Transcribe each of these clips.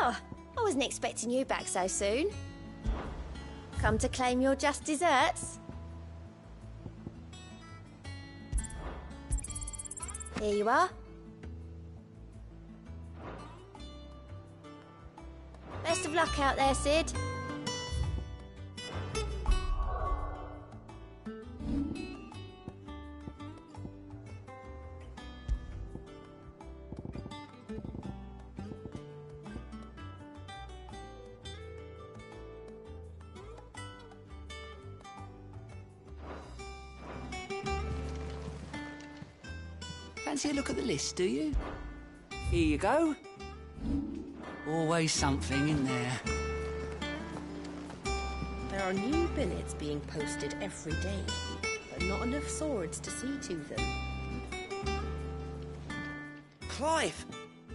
Oh, I wasn't expecting you back so soon. Come to claim your just desserts? Here you are. Best of luck out there, Sid. Fancy a look at the list, do you? Here you go. Always something in there. There are new billets being posted every day, but not enough swords to see to them. Clive!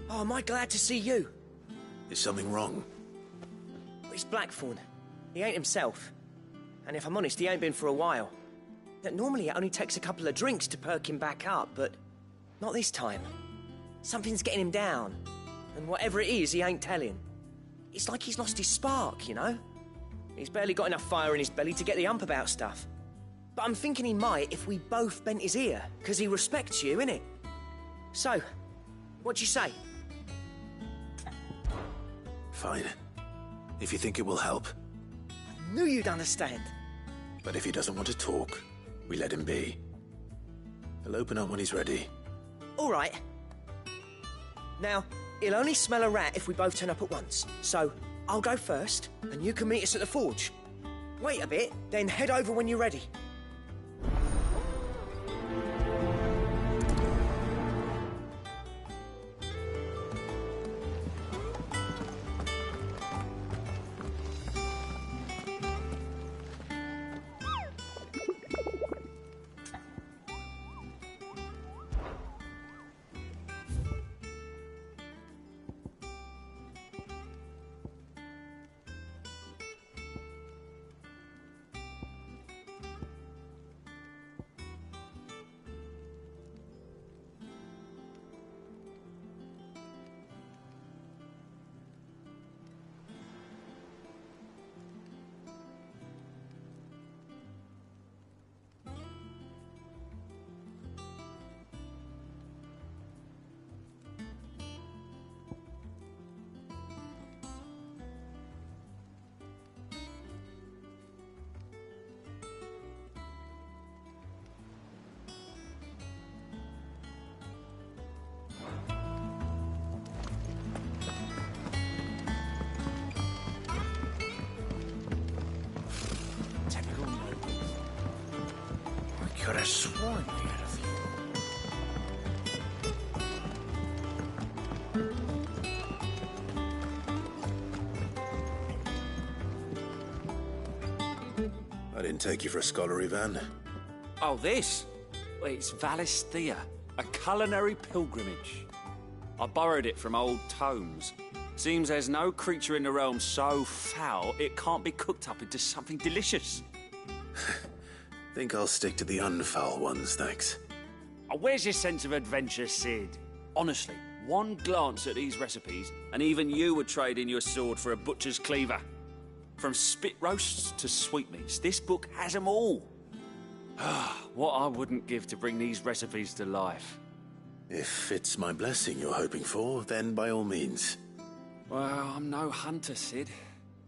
Oh, am I glad to see you? Is something wrong? It's Blackthorn. He ain't himself. And if I'm honest, he ain't been for a while. Normally it only takes a couple of drinks to perk him back up, but not this time. Something's getting him down. And whatever it is, he ain't telling. It's like he's lost his spark, you know? He's barely got enough fire in his belly to get the ump about stuff. But I'm thinking he might if we both bent his ear, because he respects you, innit? So, what do you say? Fine. If you think it will help. I knew you'd understand. But if he doesn't want to talk, we let him be. He'll open up when he's ready. All right. Now, he'll only smell a rat if we both turn up at once. So, I'll go first, and you can meet us at the forge. Wait a bit, then head over when you're ready. Could have sworn we had a few. I didn't take you for a scholar, Ivan. Oh, this? Well, it's Valisthea, a culinary pilgrimage. I borrowed it from old tomes. Seems there's no creature in the realm so foul it can't be cooked up into something delicious. Think I'll stick to the unfoul ones, thanks. Oh, where's your sense of adventure, Sid? Honestly, one glance at these recipes, and even you would trade in your sword for a butcher's cleaver. From spit roasts to sweetmeats, this book has them all. What I wouldn't give to bring these recipes to life. If it's my blessing you're hoping for, then by all means. Well, I'm no hunter, Sid.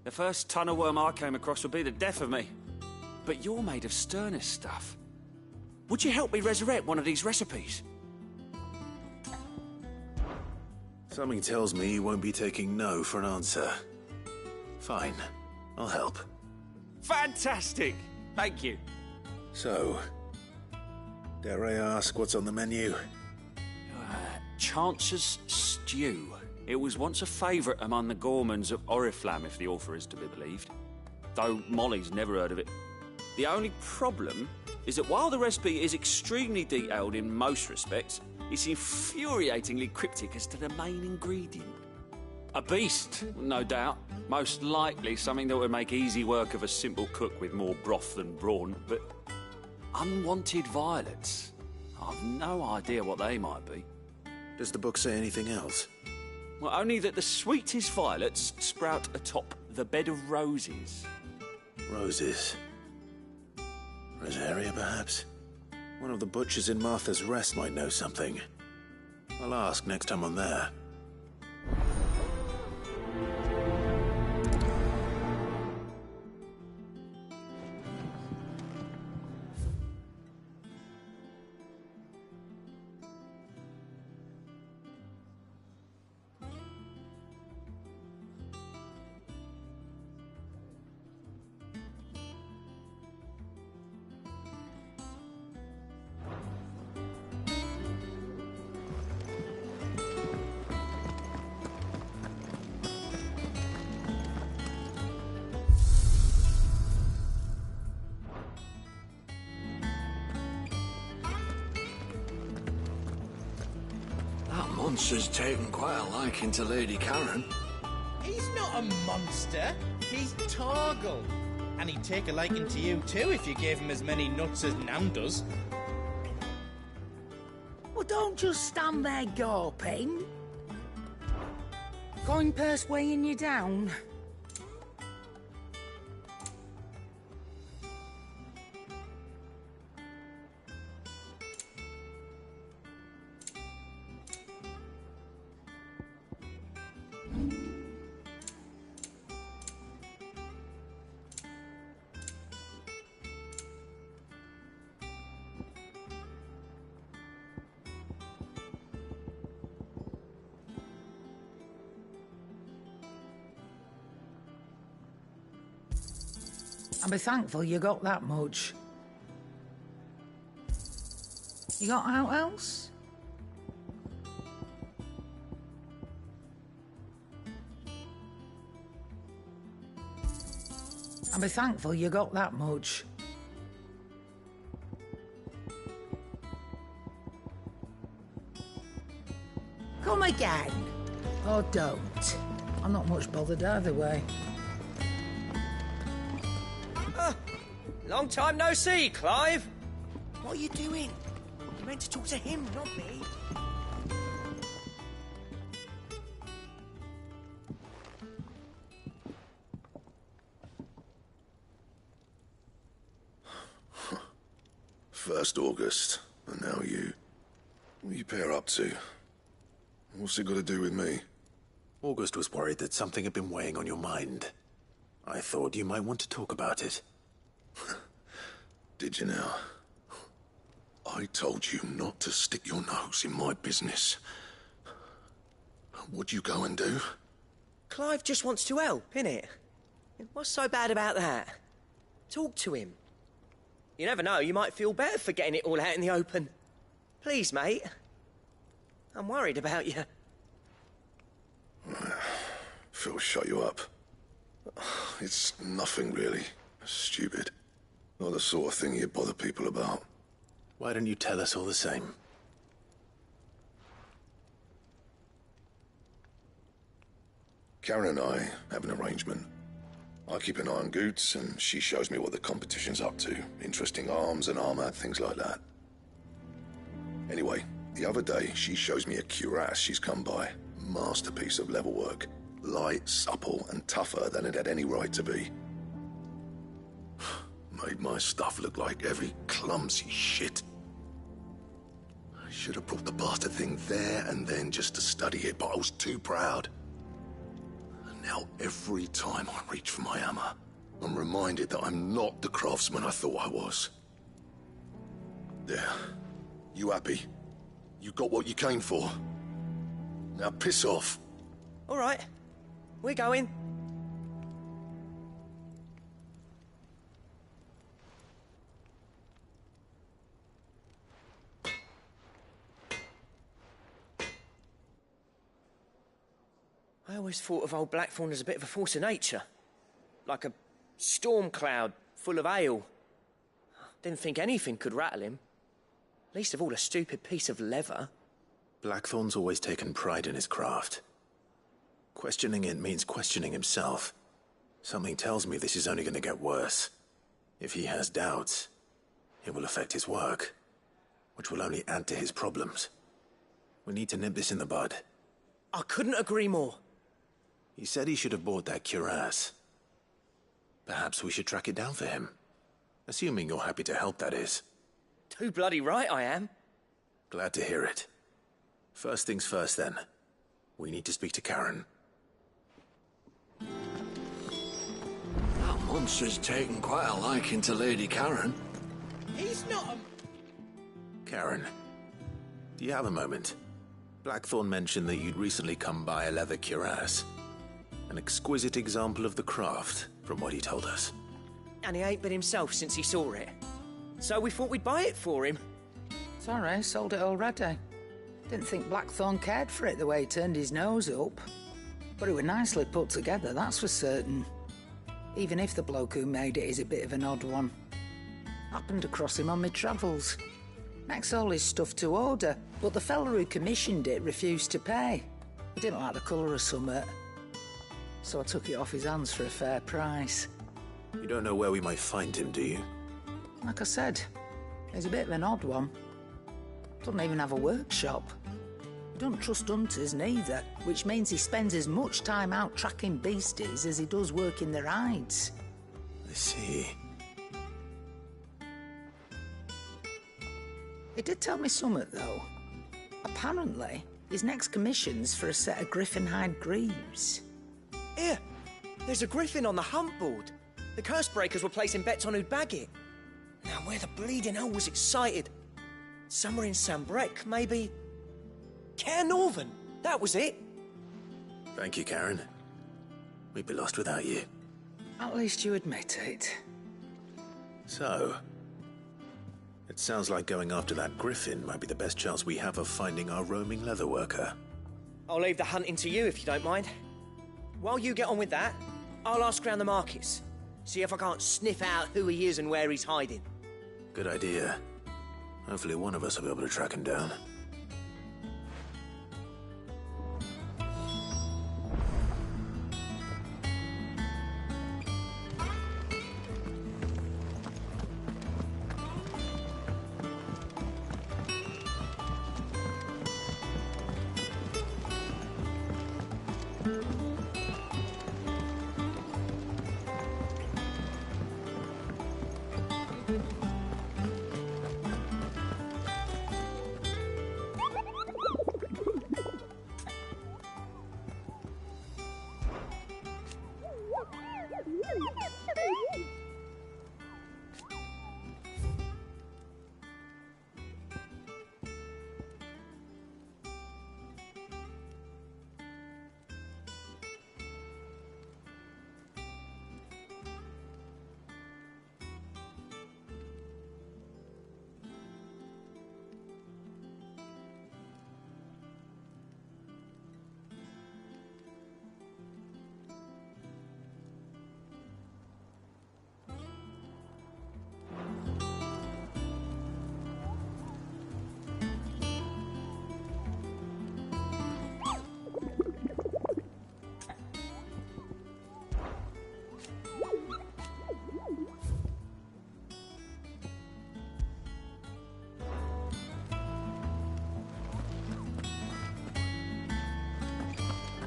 The first tunnel worm I came across would be the death of me. But you're made of sterner stuff. Would you help me resurrect one of these recipes? Something tells me you won't be taking no for an answer. Fine, I'll help. Fantastic! Thank you. So, dare I ask what's on the menu? Chance's Stew. It was once a favourite among the gourmands of Oriflamme, if the author is to be believed. Though Molly's never heard of it. The only problem is that while the recipe is extremely detailed in most respects, it's infuriatingly cryptic as to the main ingredient. A beast, no doubt. Most likely something that would make easy work of a simple cook with more broth than brawn, but unwanted violets. I've no idea what they might be. Does the book say anything else? Well, only that the sweetest violets sprout atop the bed of roses. Roses. Rosaria, perhaps? One of the butchers in Martha's Rest might know something. I'll ask next time I'm there. Monster's taken quite a liking to Lady Karen. He's not a monster. He's Torgal. And he'd take a liking to you too if you gave him as many nuts as Nam does. Well, don't just stand there gawping. Coin purse weighing you down. I'll be thankful you got that much. You got out else? I'll be thankful you got that much. Come again. Or don't. I'm not much bothered either way. Long time no see, Clive. What are you doing? You meant to talk to him, not me. First August, and now you. What are you pair up to? What's it got to do with me? August was worried that something had been weighing on your mind. I thought you might want to talk about it. Did you now? I told you not to stick your nose in my business. What'd you go and do? Clive just wants to help, innit? What's so bad about that? Talk to him. You never know, you might feel better for getting it all out in the open. Please, mate. I'm worried about you. Phil shut you up. It's nothing really. Stupid. Not the sort of thing you bother people about. Why don't you tell us all the same? Karen and I have an arrangement. I keep an eye on Goots, and she shows me what the competition's up to. Interesting arms and armor, things like that. Anyway, the other day, she shows me a cuirass she's come by. Masterpiece of level work. Light, supple, and tougher than it had any right to be. Made my stuff look like every clumsy shit. I should have brought the bastard thing there and then just to study it, but I was too proud. And now every time I reach for my hammer, I'm reminded that I'm not the craftsman I thought I was. There. You happy? You got what you came for. Now piss off. All right. We're going. I always thought of old Blackthorn as a bit of a force of nature. Like a storm cloud full of ale. Didn't think anything could rattle him. Least of all a stupid piece of leather. Blackthorn's always taken pride in his craft. Questioning it means questioning himself. Something tells me this is only going to get worse. If he has doubts, it will affect his work, which will only add to his problems. We need to nip this in the bud. I couldn't agree more. He said he should have bought that cuirass. Perhaps we should track it down for him. Assuming you're happy to help, that is. Too bloody right I am. Glad to hear it. First things first, then. We need to speak to Karen. That monster's taken quite a liking to Lady Karen. He's not a... Karen, do you have a moment? Blackthorn mentioned that you'd recently come by a leather cuirass. An exquisite example of the craft, from what he told us. And he ain't been himself since he saw it. So we thought we'd buy it for him. Sorry, sold it already. Didn't think Blackthorn cared for it the way he turned his nose up. But it was nicely put together, that's for certain. Even if the bloke who made it is a bit of an odd one. Happened across him on my travels. Makes all his stuff to order, but the fella who commissioned it refused to pay. He didn't like the colour of summit. So I took it off his hands for a fair price. You don't know where we might find him, do you? Like I said, he's a bit of an odd one. Doesn't even have a workshop. He don't trust hunters neither, which means he spends as much time out tracking beasties as he does working their hides. I see. He did tell me something, though. Apparently, his next commission's for a set of griffin hide greaves. Here, there's a griffin on the hunt board. The curse breakers were placing bets on who'd bag it. Now, where the bleeding hell was excited? Somewhere in Sambrec, maybe... Caer Northern, that was it. Thank you, Karen. We'd be lost without you. At least you admit it. So, it sounds like going after that griffin might be the best chance we have of finding our roaming leatherworker. I'll leave the hunting to you if you don't mind. While you get on with that, I'll ask around the markets. See if I can't sniff out who he is and where he's hiding. Good idea. Hopefully one of us will be able to track him down.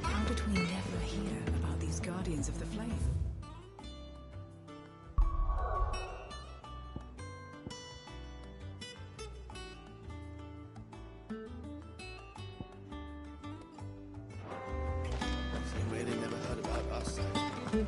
How did we never hear about these Guardians of the Flame? So you really never heard about us, then?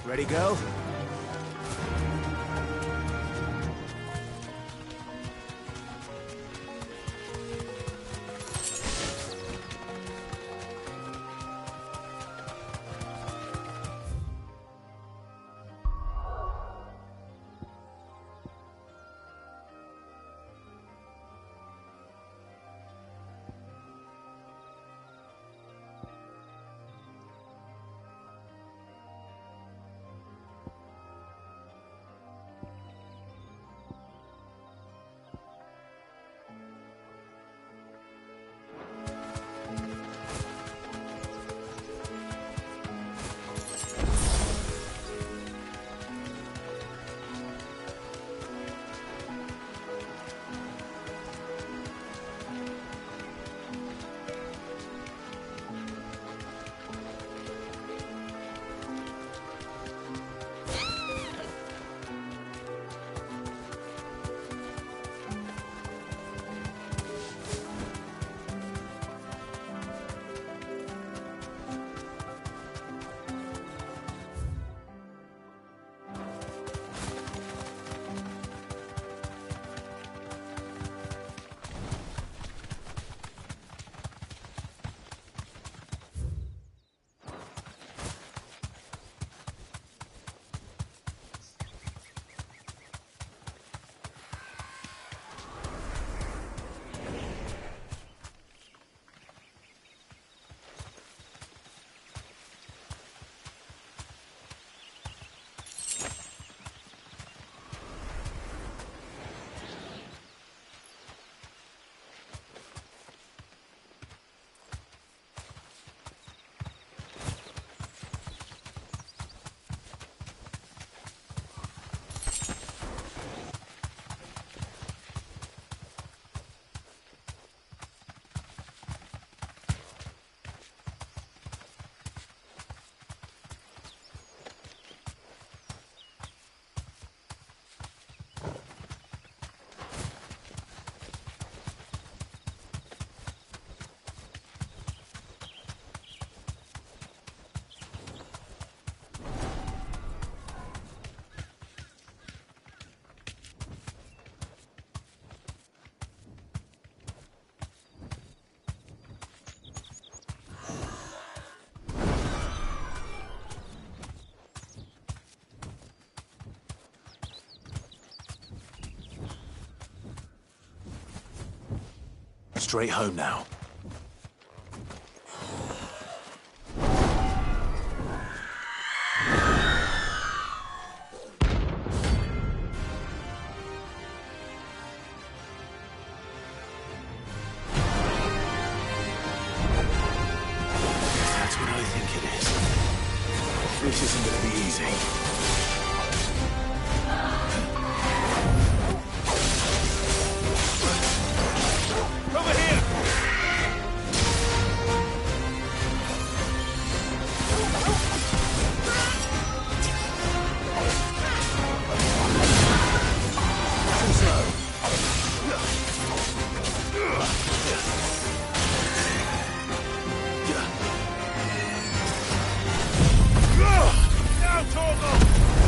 Ready, go? Straight home now. That's what I think it is. This isn't gonna be easy. Now, Torgal!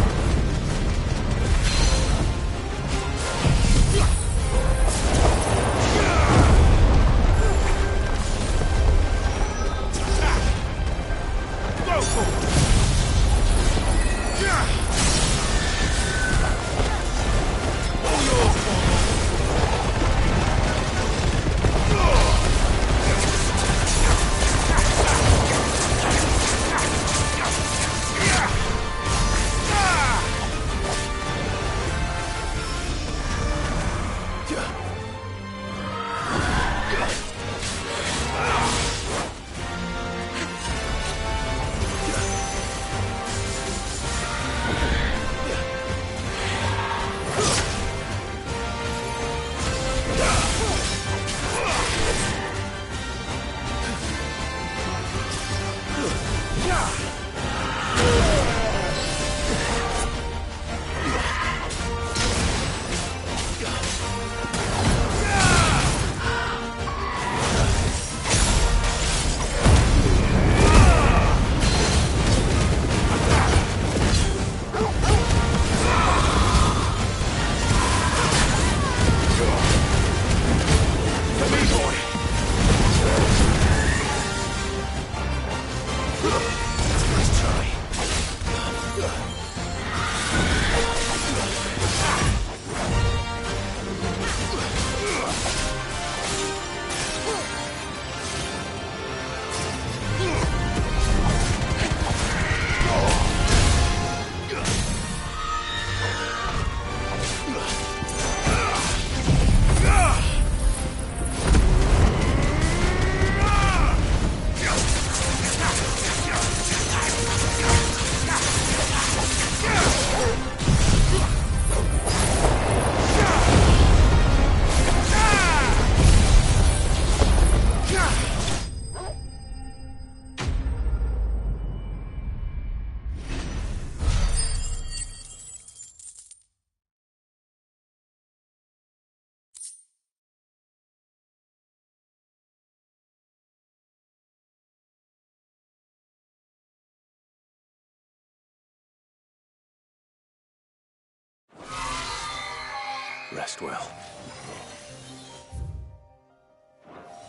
Rest well.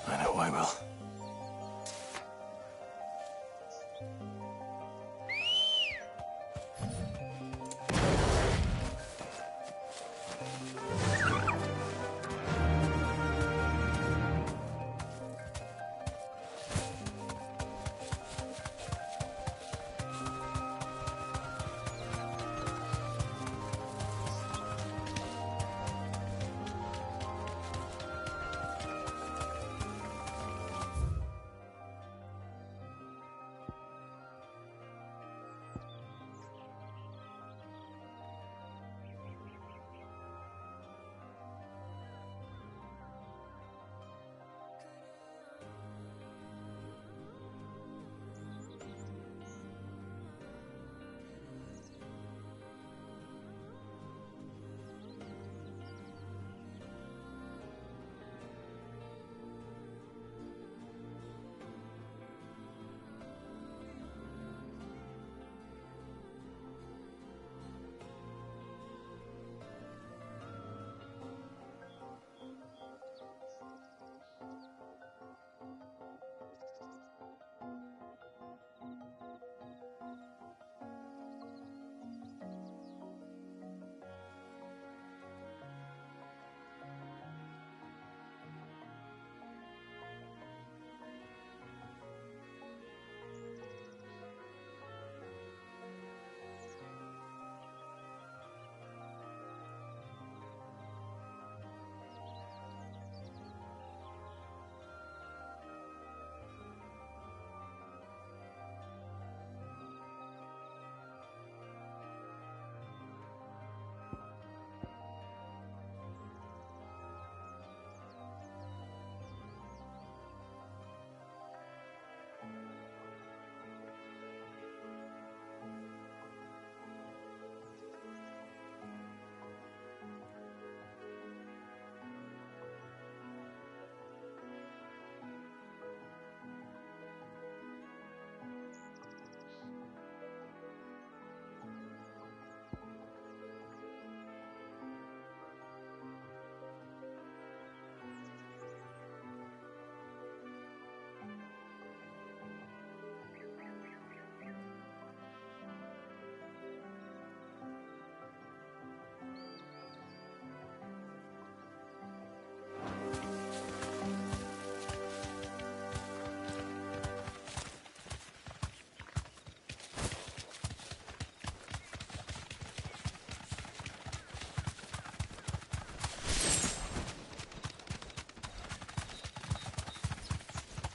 I know I will.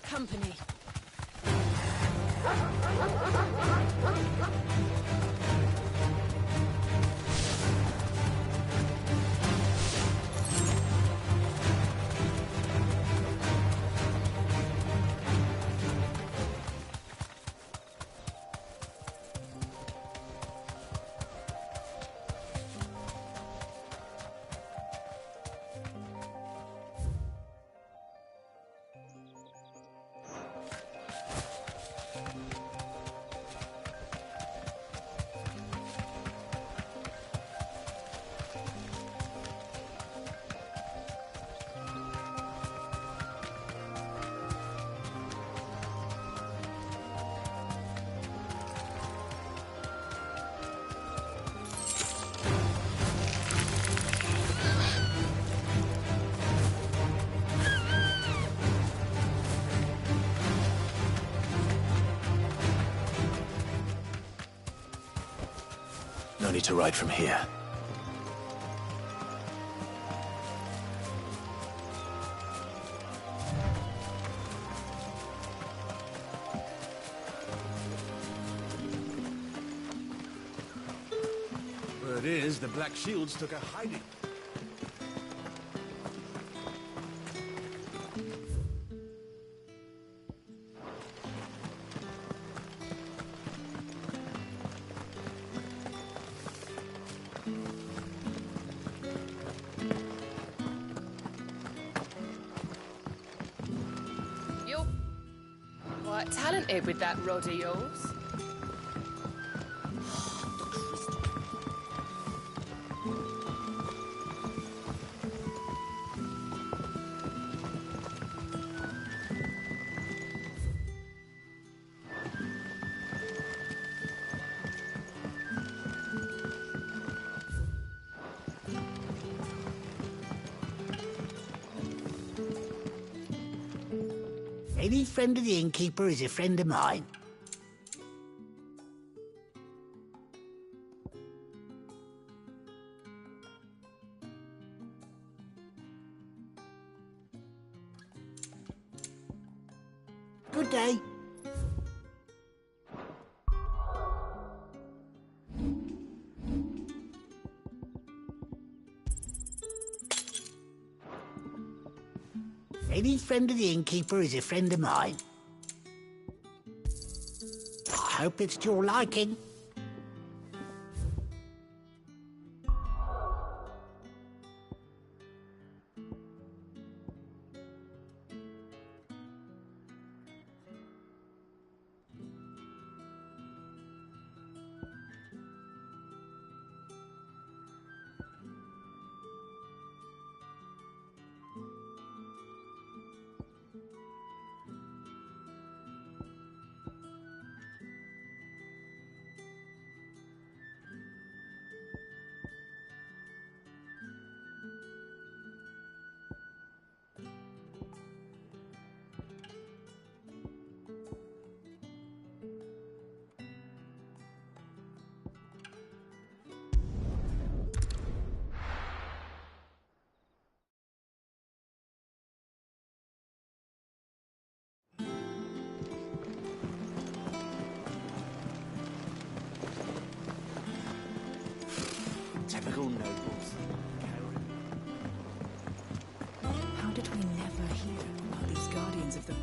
Company. No need to ride from here. Word is, the Black Shields took a hiding. You're quite talented with that rod of yours. Any friend of the innkeeper is a friend of mine. Good day. Any friend of the innkeeper is a friend of mine. I hope it's to your liking. Typical nobles. How did we never hear about these guardians of the...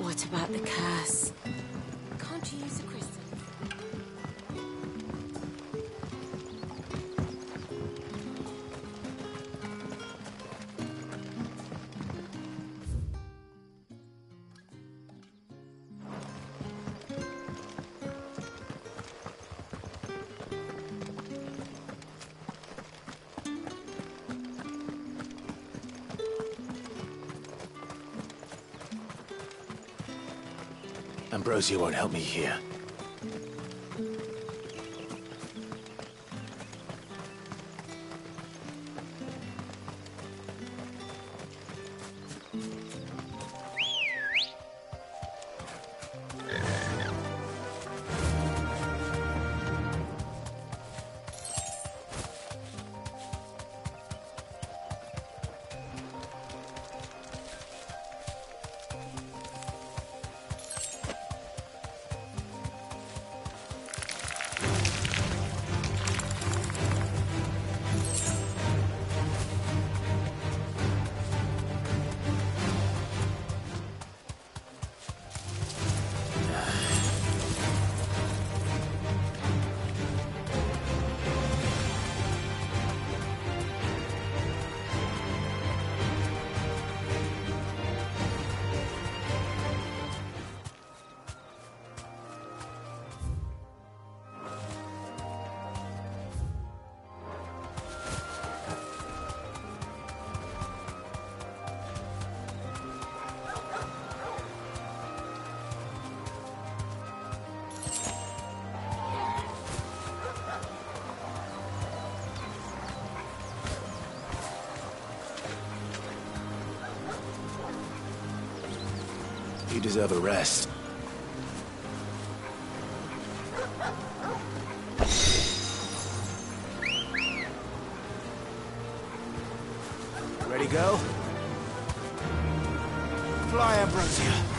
What about the curse? Can't you use a crystal? Ambrosia won't help me here. You deserve a rest. Ready, go? Fly, Ambrosia.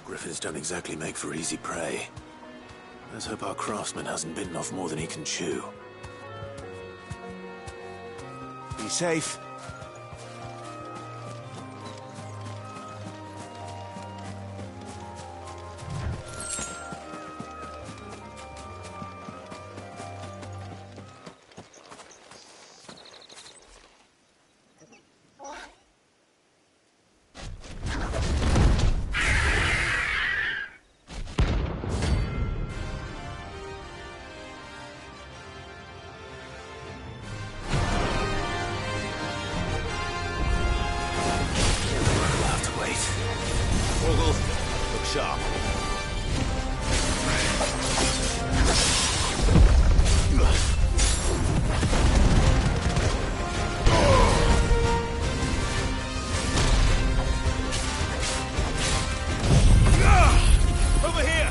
Griffins don't exactly make for easy prey. Let's hope our craftsman hasn't bitten off more than he can chew. Be safe. Look sharp. Over here!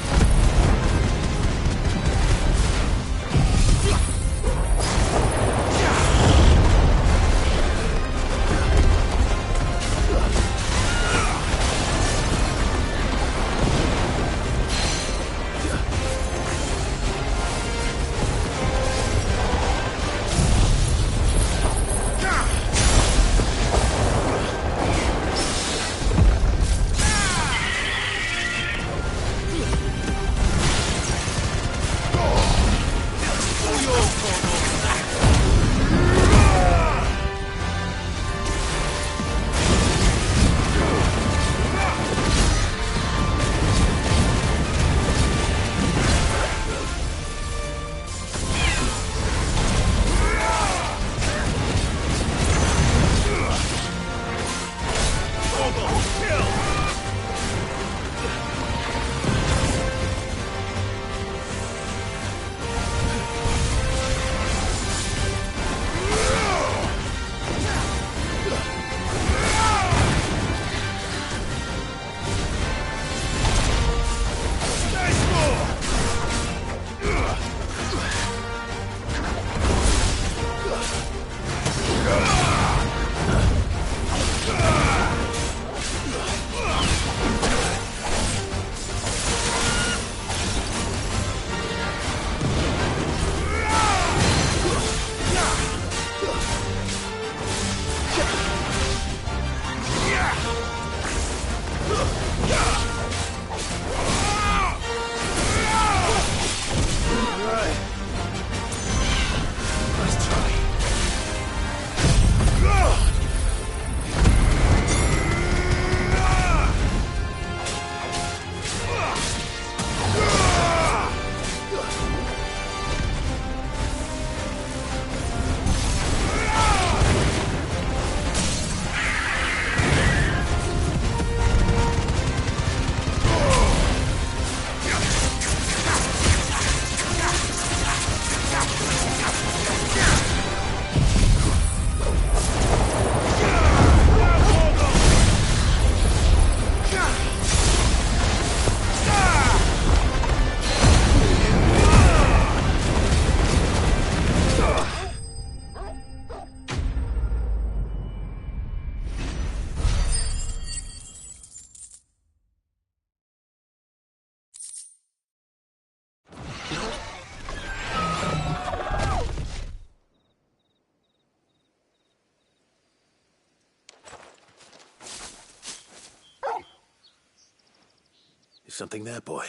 Something there, boy?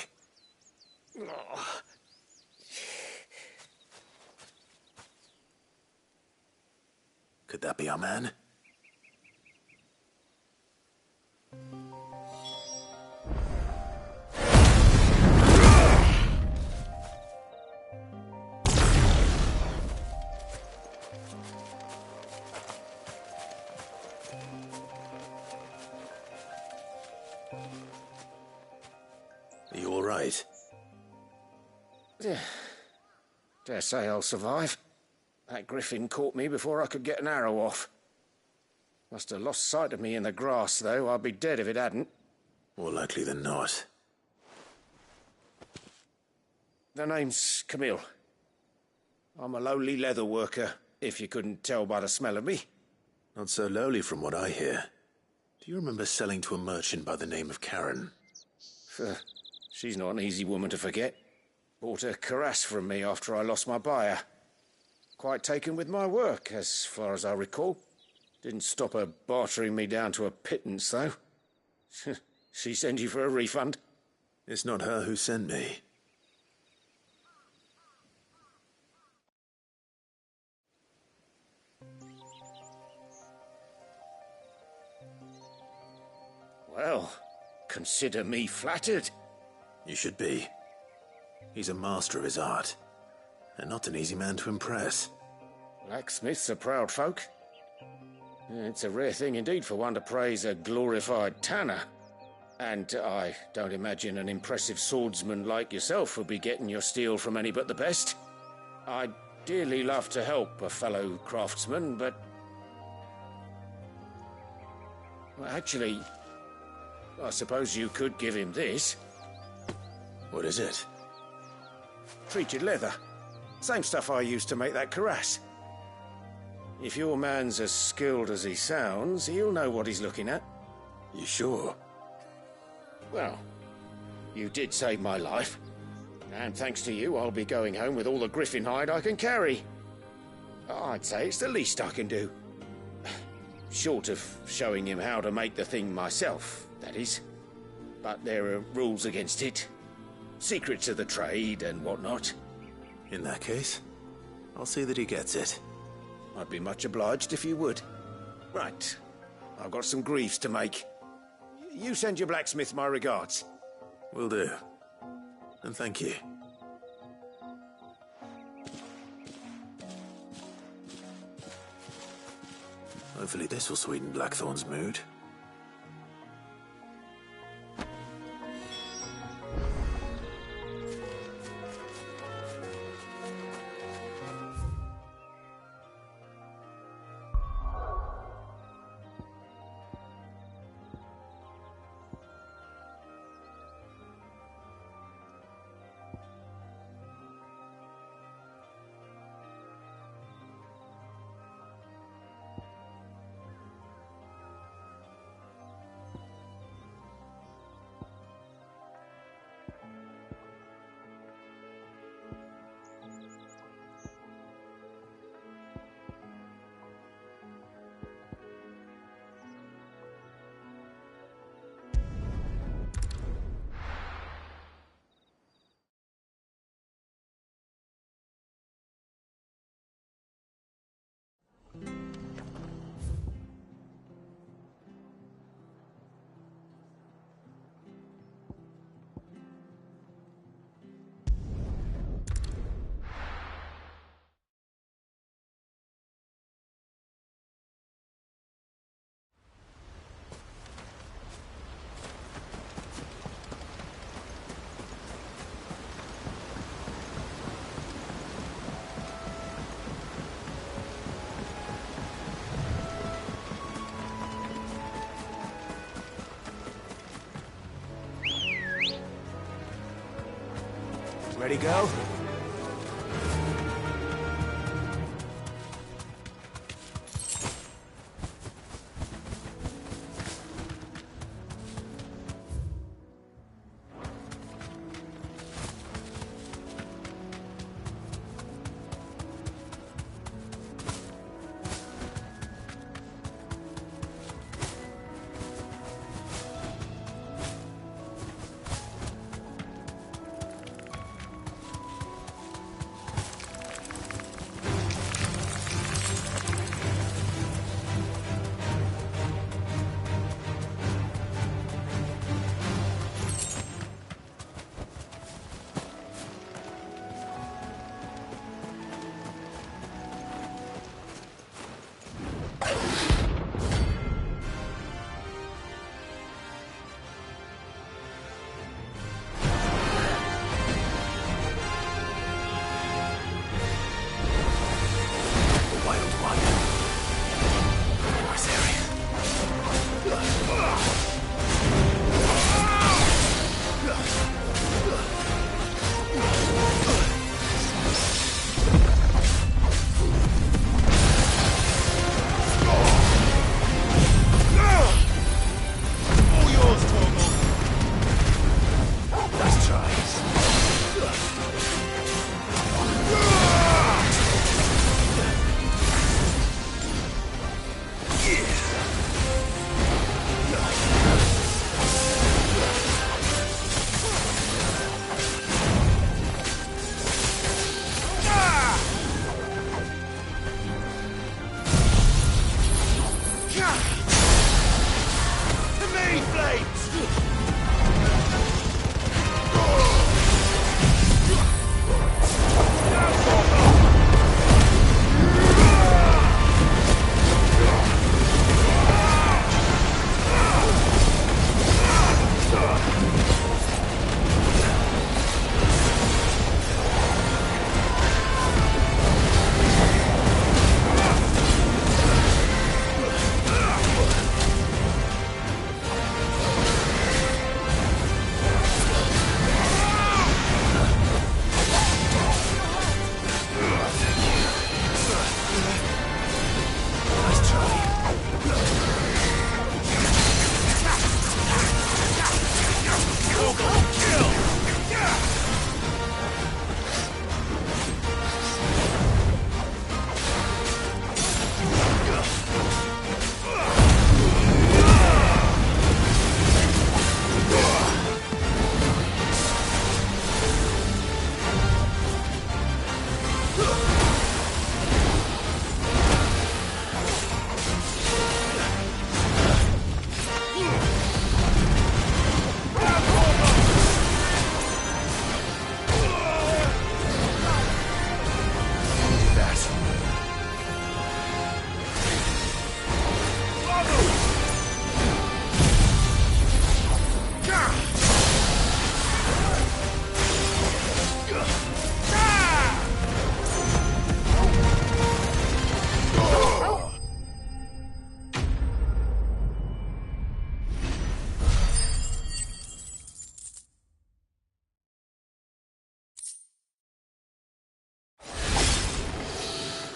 Could that be our man? Are you all right? Dare say I'll survive. That griffin caught me before I could get an arrow off. Must have lost sight of me in the grass, though. I'd be dead if it hadn't. More likely than not. The name's Camille. I'm a lowly leather worker, if you couldn't tell by the smell of me. Not so lowly from what I hear. Do you remember selling to a merchant by the name of Karen? She's not an easy woman to forget. Bought a cuirass from me after I lost my buyer. Quite taken with my work, as far as I recall. Didn't stop her bartering me down to a pittance, though. She sent you for a refund? It's not her who sent me. Well, consider me flattered. You should be. He's a master of his art, and not an easy man to impress. Blacksmiths are proud folk. It's a rare thing indeed for one to praise a glorified tanner. And I don't imagine an impressive swordsman like yourself would be getting your steel from any but the best. I'd dearly love to help a fellow craftsman, but... Well, actually, I suppose you could give him this. What is it? Treated leather. Same stuff I used to make that cuirass. If your man's as skilled as he sounds, he'll know what he's looking at. You sure? Well, you did save my life. And thanks to you, I'll be going home with all the griffin hide I can carry. I'd say it's the least I can do. Short of showing him how to make the thing myself, that is. But there are rules against it. Secrets of the trade and whatnot. In that case, I'll see that he gets it. I'd be much obliged if you would. Right. I've got some greaves to make. You send your blacksmith my regards. Will do. And thank you. Hopefully this will sweeten Blackthorn's mood. Ready, go?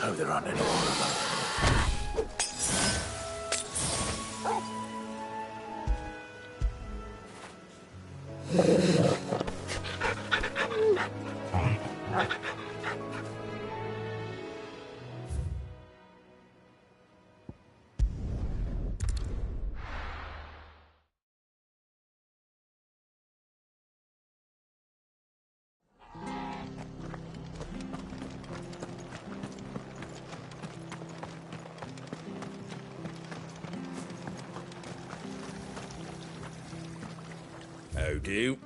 Hope there aren't any more of them. How do?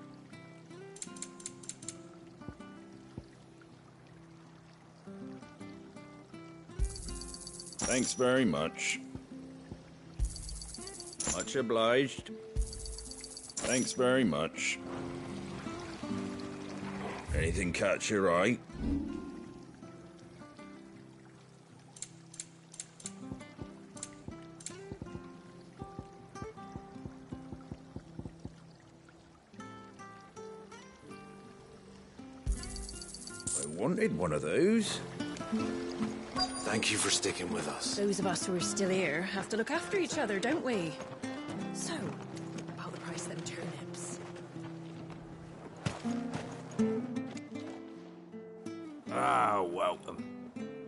Thanks very much. Much obliged. Thanks very much. Anything catch your eye? I wanted one of those. Thank you for sticking with us. Those of us who are still here have to look after each other, don't we? So, about the price of them turnips. Ah, welcome.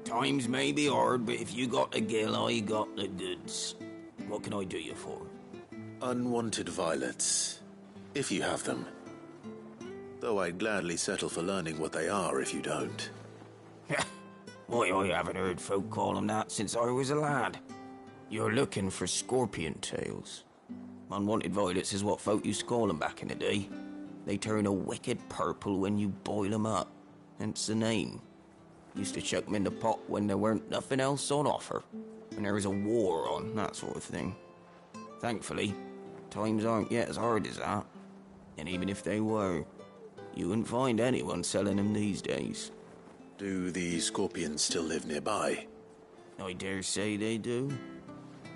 Times may be hard, but if you got the gill, I got the goods. What can I do you for? Unwanted violets, if you have them. Though I'd gladly settle for learning what they are if you don't. Why, I haven't heard folk call them that since I was a lad. You're looking for scorpion tails. Unwanted violets is what folk used to call them back in the day. They turn a wicked purple when you boil them up. Hence the name. Used to chuck them in the pot when there weren't nothing else on offer. When there was a war on, that sort of thing. Thankfully, times aren't yet as hard as that. And even if they were, you wouldn't find anyone selling them these days. Do the scorpions still live nearby? I dare say they do.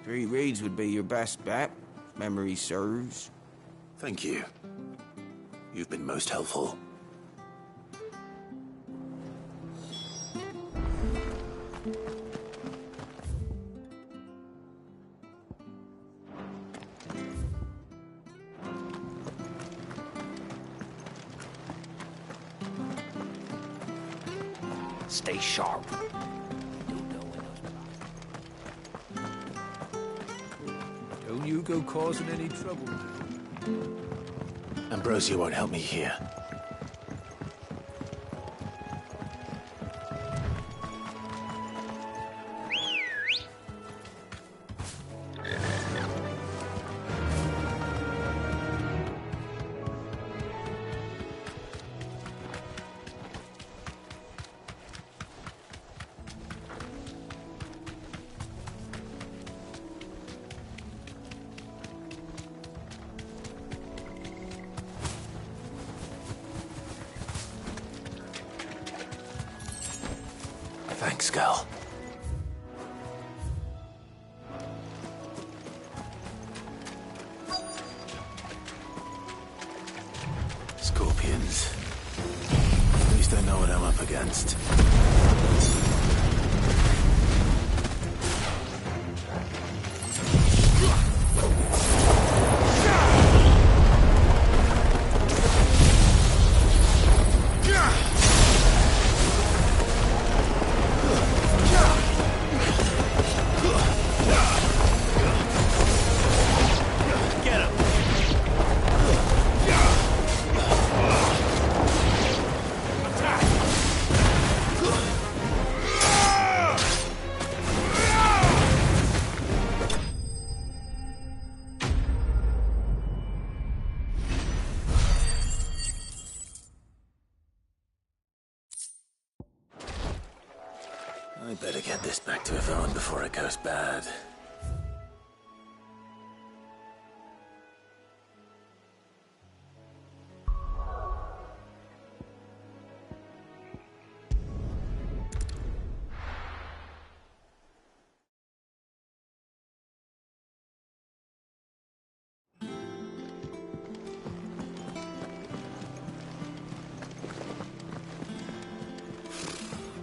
3 Reeds would be your best bet, if memory serves. Thank you. You've been most helpful. Stay sharp. Don't you go causing any trouble. Ambrosia won't help me here. Thanks, girl. Scorpions. At least I know what I'm up against. I better get this back to Yvonne before it goes bad.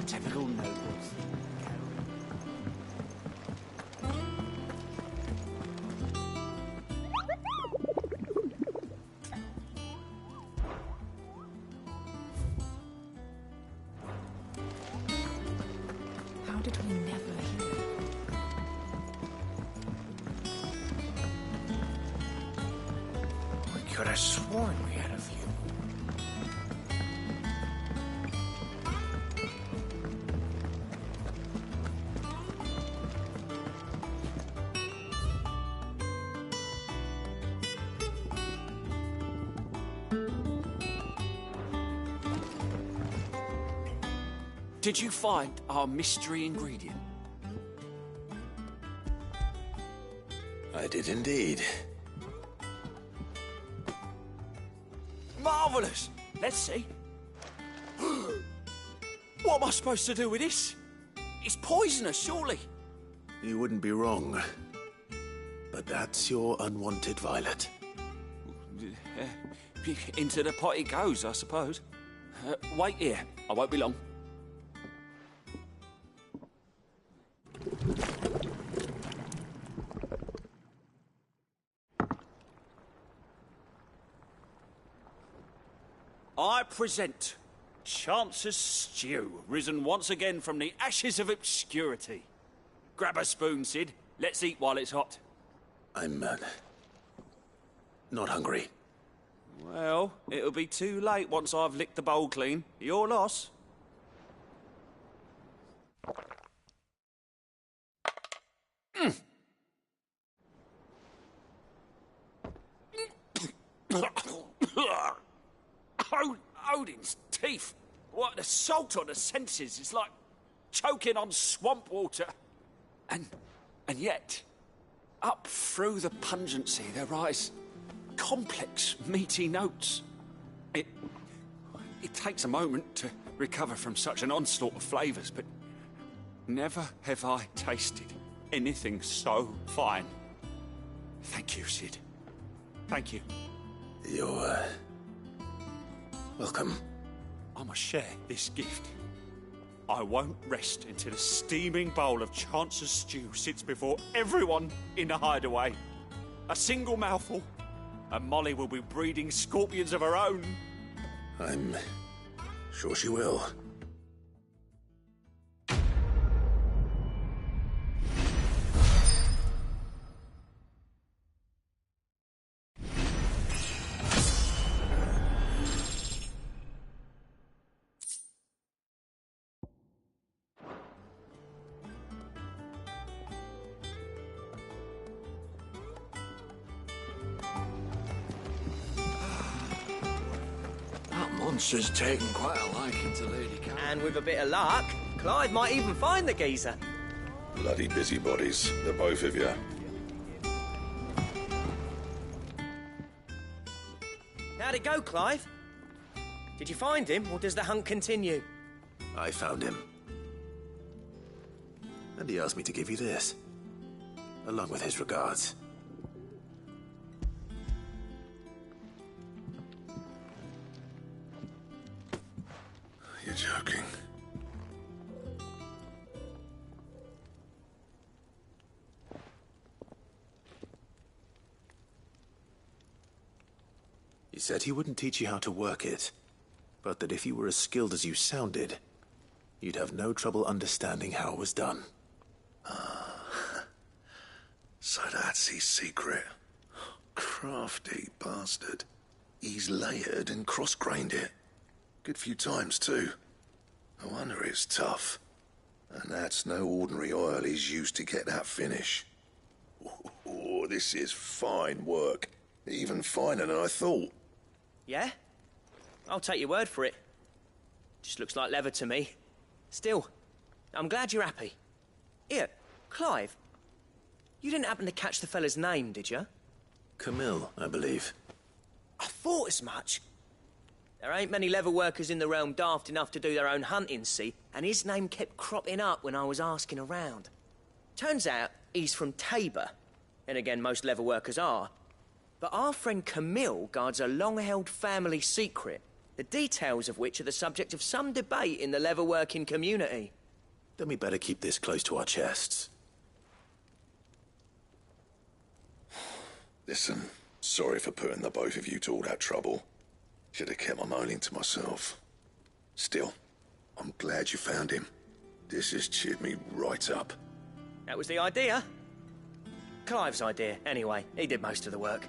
Typical nobles. did we never hear? We could have sworn we had a few. Did you find our mystery ingredient? I did indeed. Marvellous! Let's see. What am I supposed to do with this? It's poisonous, surely. You wouldn't be wrong. But that's your unwanted violet. Into the pot it goes, I suppose. Wait here. I won't be long. I present Chance's Stew, risen once again from the ashes of obscurity. Grab a spoon, Sid. Let's eat while it's hot. I'm, not hungry. Well, it'll be too late once I've licked the bowl clean. Your loss. Odin's teeth. What, the salt on the senses is like choking on swamp water. And yet, up through the pungency there rise complex, meaty notes. It takes a moment to recover from such an onslaught of flavours, but never have I tasted anything so fine. Thank you, Sid. Thank you. You're, welcome. I must share this gift. I won't rest until a steaming bowl of Chance's Stew sits before everyone in the hideaway. A single mouthful, and Molly will be breeding scorpions of her own. I'm sure she will. Monster's taken quite a liking to Lady Cat. And with a bit of luck, Clive might even find the geezer. Bloody busybodies, the both of you. How'd it go, Clive? Did you find him, or does the hunt continue? I found him. And he asked me to give you this, along with his regards. You're joking. He said he wouldn't teach you how to work it, but that if you were as skilled as you sounded, you'd have no trouble understanding how it was done. So that's his secret. Crafty bastard. He's layered and cross-grained it. Good few times, too. No wonder it's tough. And that's no ordinary oil he's used to get that finish. Oh, this is fine work. Even finer than I thought. Yeah? I'll take your word for it. Just looks like leather to me. Still, I'm glad you're happy. Here, Clive, you didn't happen to catch the fella's name, did you? Camille, I believe. I thought as much. There ain't many leather workers in the realm daft enough to do their own hunting, see, and his name kept cropping up when I was asking around. Turns out he's from Tabor, and again, most leather workers are. But our friend Camille guards a long-held family secret, the details of which are the subject of some debate in the leather-working community. Then we better keep this close to our chests. Listen, sorry for putting the both of you to all that trouble. Should have kept my moaning to myself. Still, I'm glad you found him. This has cheered me right up. That was the idea. Clive's idea, anyway. He did most of the work.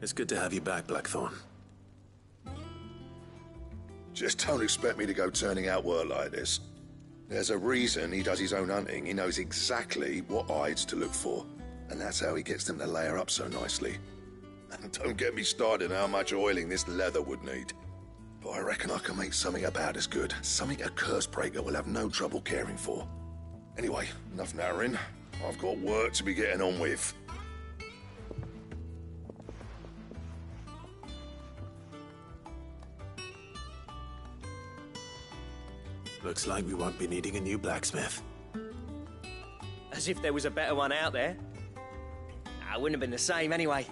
It's good to have you back, Blackthorn. Just don't expect me to go turning out work like this. There's a reason he does his own hunting. He knows exactly what hides to look for. And that's how he gets them to layer up so nicely. And don't get me started on how much oiling this leather would need. But I reckon I can make something about as good. Something a Cursebreaker will have no trouble caring for. Anyway, enough nattering. I've got work to be getting on with. Looks like we won't be needing a new blacksmith. As if there was a better one out there. It wouldn't have been the same anyway.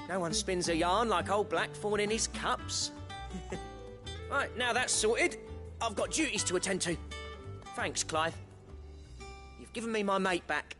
No one spins a yarn like old Blackthorn in his cups. Right, now that's sorted, I've got duties to attend to. Thanks, Clive. You've given me my mate back.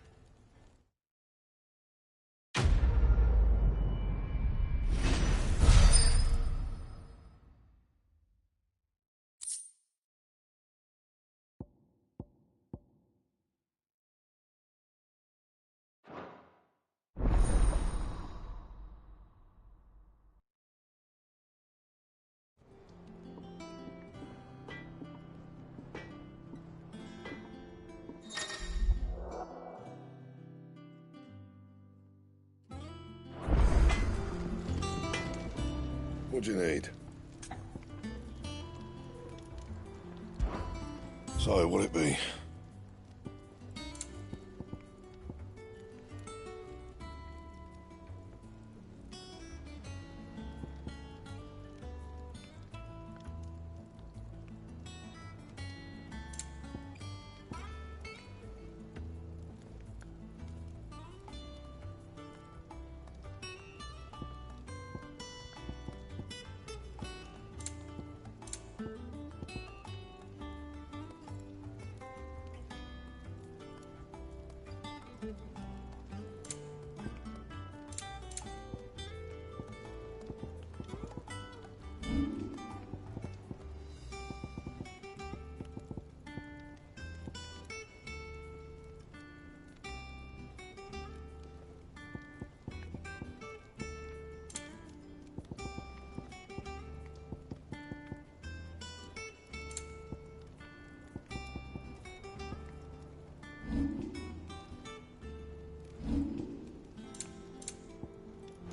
What do you need? So, what'll it be?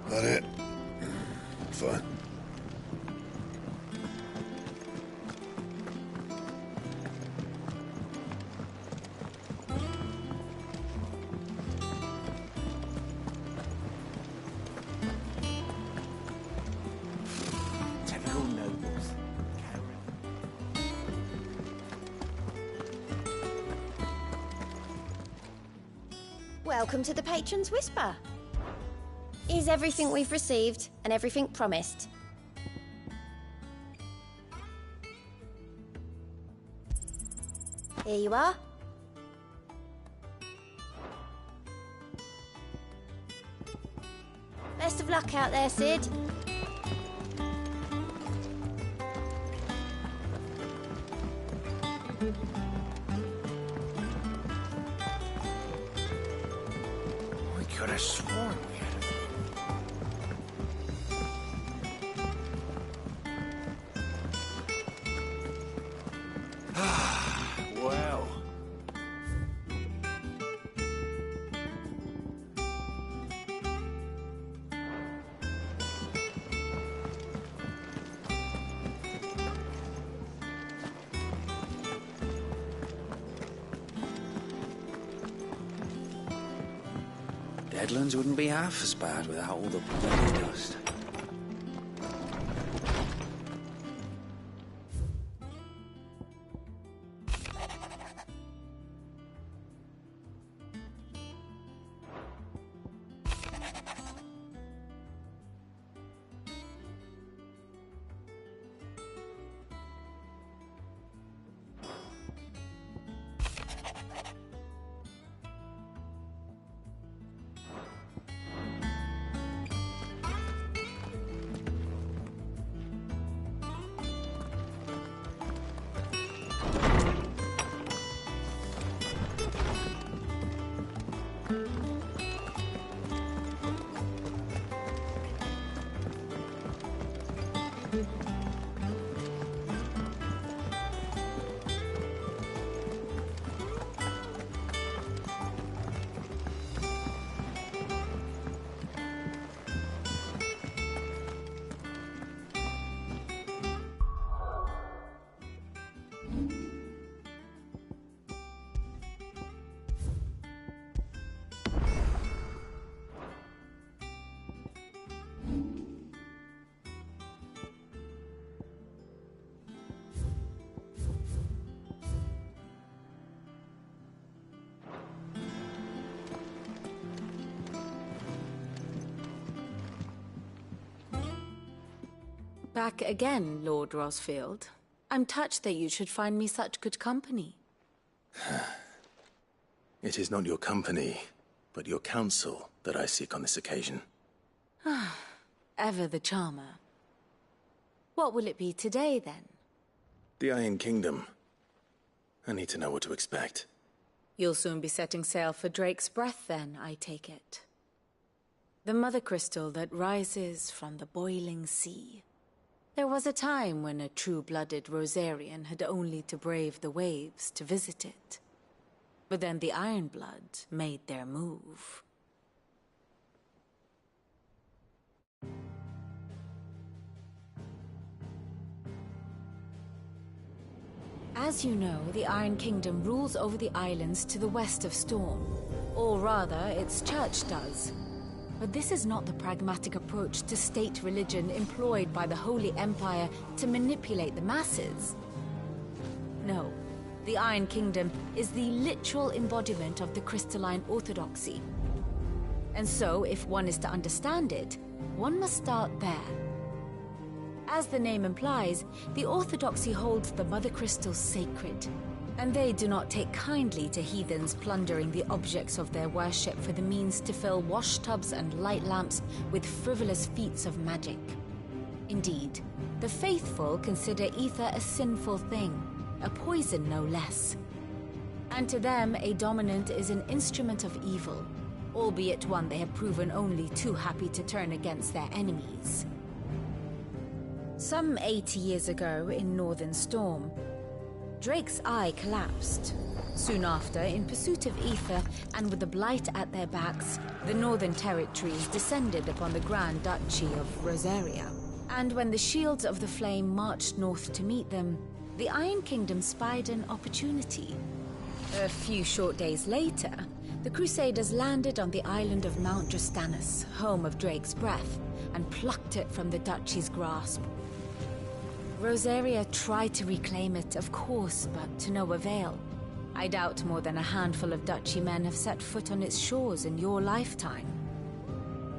That it? Fine. Typical nobles. Welcome to the Patron's Whisper. Is everything we've received and everything promised? Here you are. Best of luck out there, Sid. I could have sworn we had Well. Deadlands wouldn't be half as bad without all the bloody dust. Back again, Lord Rosfield. I'm touched that you should find me such good company. It is not your company, but your counsel that I seek on this occasion. Ever the charmer. What will it be today, then? The Iron Kingdom. I need to know what to expect. You'll soon be setting sail for Drake's Breath, then, I take it. The mother crystal that rises from the boiling sea. There was a time when a true-blooded Rosarian had only to brave the waves to visit it. But then the Ironblood made their move. As you know, the Iron Kingdom rules over the islands to the west of Storm. Or rather, its church does. But this is not the pragmatic approach to state religion employed by the Holy Empire to manipulate the masses. No, the Iron Kingdom is the literal embodiment of the crystalline orthodoxy. And so, if one is to understand it, one must start there. As the name implies, the orthodoxy holds the Mother Crystals sacred, and they do not take kindly to heathens plundering the objects of their worship for the means to fill washtubs and light lamps with frivolous feats of magic. Indeed, the faithful consider ether a sinful thing, a poison no less. And to them, a dominant is an instrument of evil, albeit one they have proven only too happy to turn against their enemies. Some 80 years ago in Northern Storm, Drake's Eye collapsed. Soon after, in pursuit of ether and with the Blight at their backs, the Northern Territories descended upon the Grand Duchy of Rosaria. And when the Shields of the Flame marched north to meet them, the Iron Kingdom spied an opportunity. A few short days later, the Crusaders landed on the island of Mount Justanus, home of Drake's Breath, and plucked it from the Duchy's grasp. Rosaria tried to reclaim it, of course, but to no avail. I doubt more than a handful of Duchy men have set foot on its shores in your lifetime.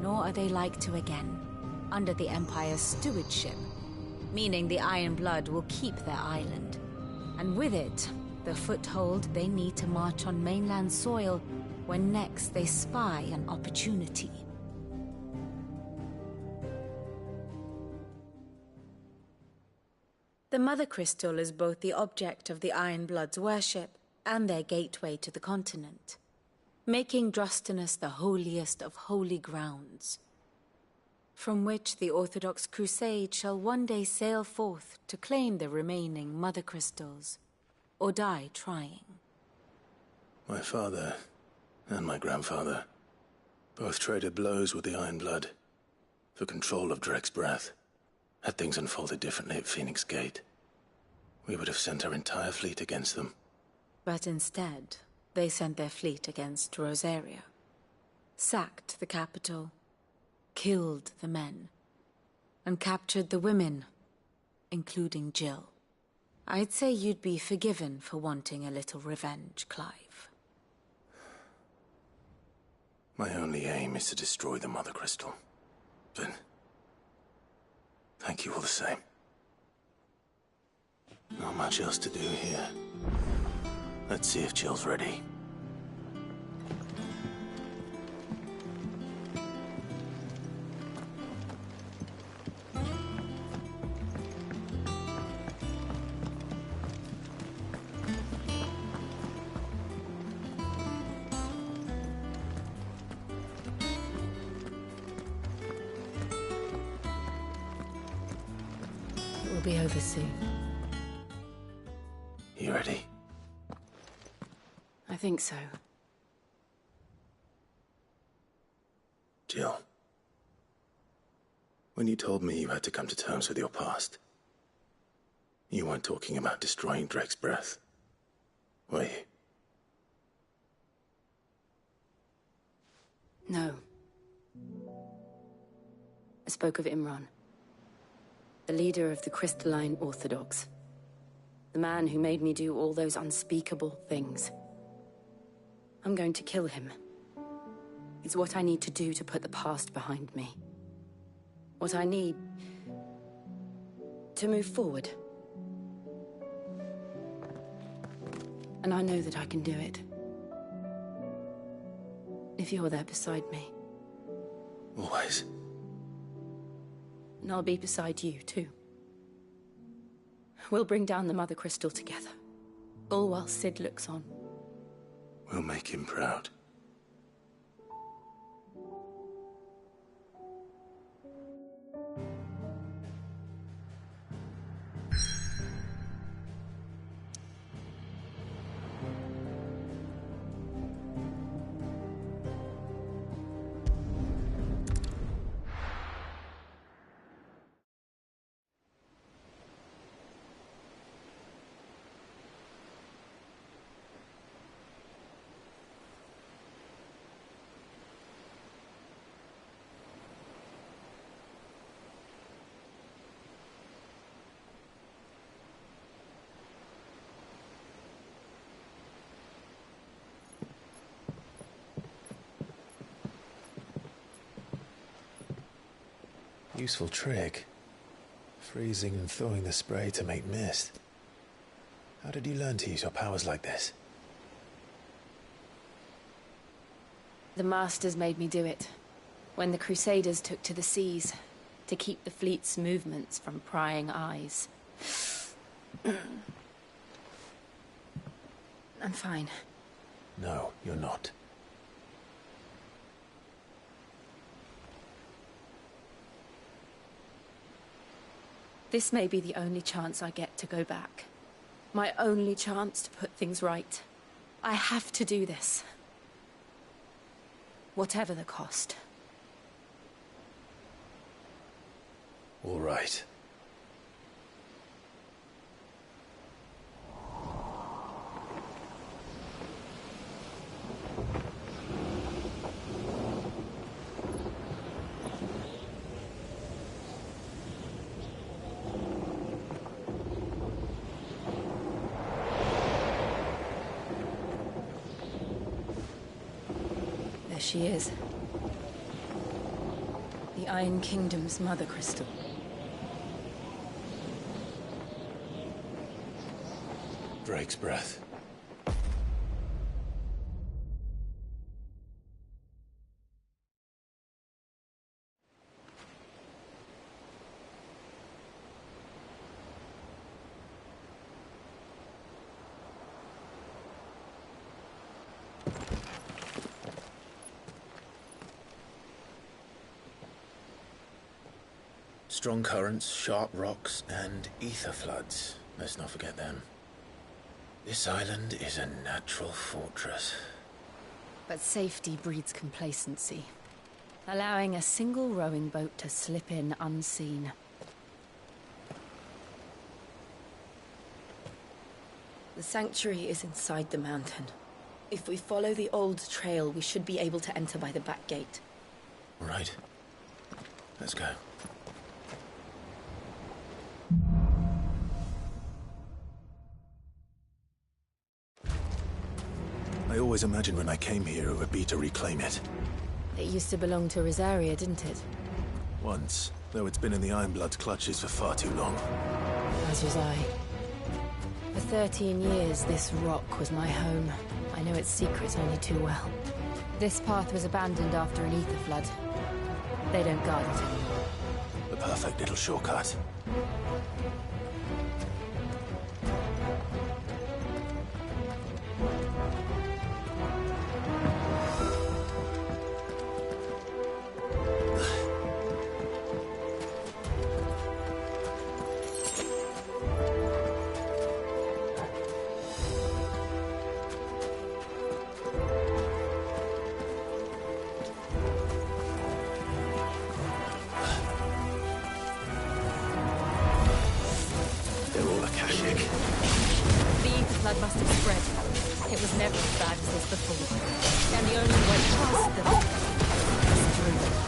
Nor are they like to again, under the Empire's stewardship, meaning the Iron Blood will keep their island. And with it, the foothold they need to march on mainland soil when next they spy an opportunity. The Mother Crystal is both the object of the Iron Blood's worship and their gateway to the continent, making Drostanus the holiest of holy grounds, from which the Orthodox Crusade shall one day sail forth to claim the remaining Mother Crystals, or die trying. My father and my grandfather both traded blows with the Iron Blood for control of Drake's Breath. Had things unfolded differently at Phoenix Gate, we would have sent our entire fleet against them. But instead, they sent their fleet against Rosaria, sacked the capital, killed the men, and captured the women, including Jill. I'd say you'd be forgiven for wanting a little revenge, Clive. My only aim is to destroy the Mother Crystal. But thank you all the same. Not much else to do here. Let's see if Jill's ready. It will be over soon. You ready? I think so. Jill, when you told me you had to come to terms with your past, you weren't talking about destroying Drake's Breath, were you? No. I spoke of Imran, the leader of the Crystalline Orthodox. The man who made me do all those unspeakable things. I'm going to kill him. It's what I need to do to put the past behind me. What I need To move forward. And I know that I can do it. If you're there beside me. Always. And I'll be beside you, too. We'll bring down the Mother Crystal together. All while Cid looks on. We'll make him proud. Useful trick. Freezing and thawing the spray to make mist. How did you learn to use your powers like this? The Masters made me do it. When the Crusaders took to the seas, to keep the fleet's movements from prying eyes. I'm fine. No, you're not. This may be the only chance I get to go back. My only chance to put things right. I have to do this. Whatever the cost. All right. There she is. The Iron Kingdom's Mother Crystal. Drake's breath. Strong currents, sharp rocks, and ether floods. Let's not forget them. This island is a natural fortress. But safety breeds complacency. Allowing a single rowing boat to slip in unseen. The sanctuary is inside the mountain. If we follow the old trail, we should be able to enter by the back gate. Right. Let's go. I always imagined when I came here it would be to reclaim it. It used to belong to Rosaria, didn't it? Once, though it's been in the Ironblood's clutches for far too long. As was I. For 13 years, this rock was my home. I know its secrets only too well. This path was abandoned after an ether flood. They don't guard it anymore. The perfect little shortcut. Blood must have spread. It was never as bad as this before. And the only way past them was through.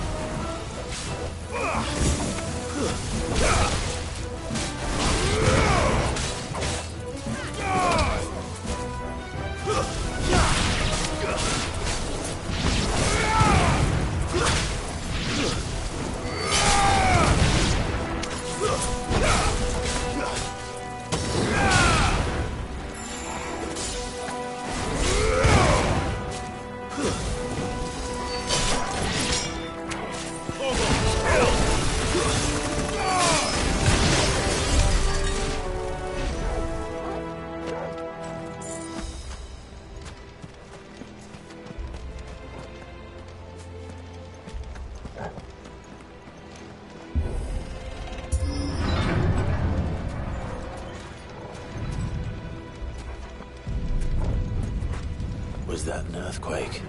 An earthquake.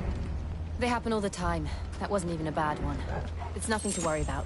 They happen all the time. That wasn't even a bad one. It's nothing to worry about.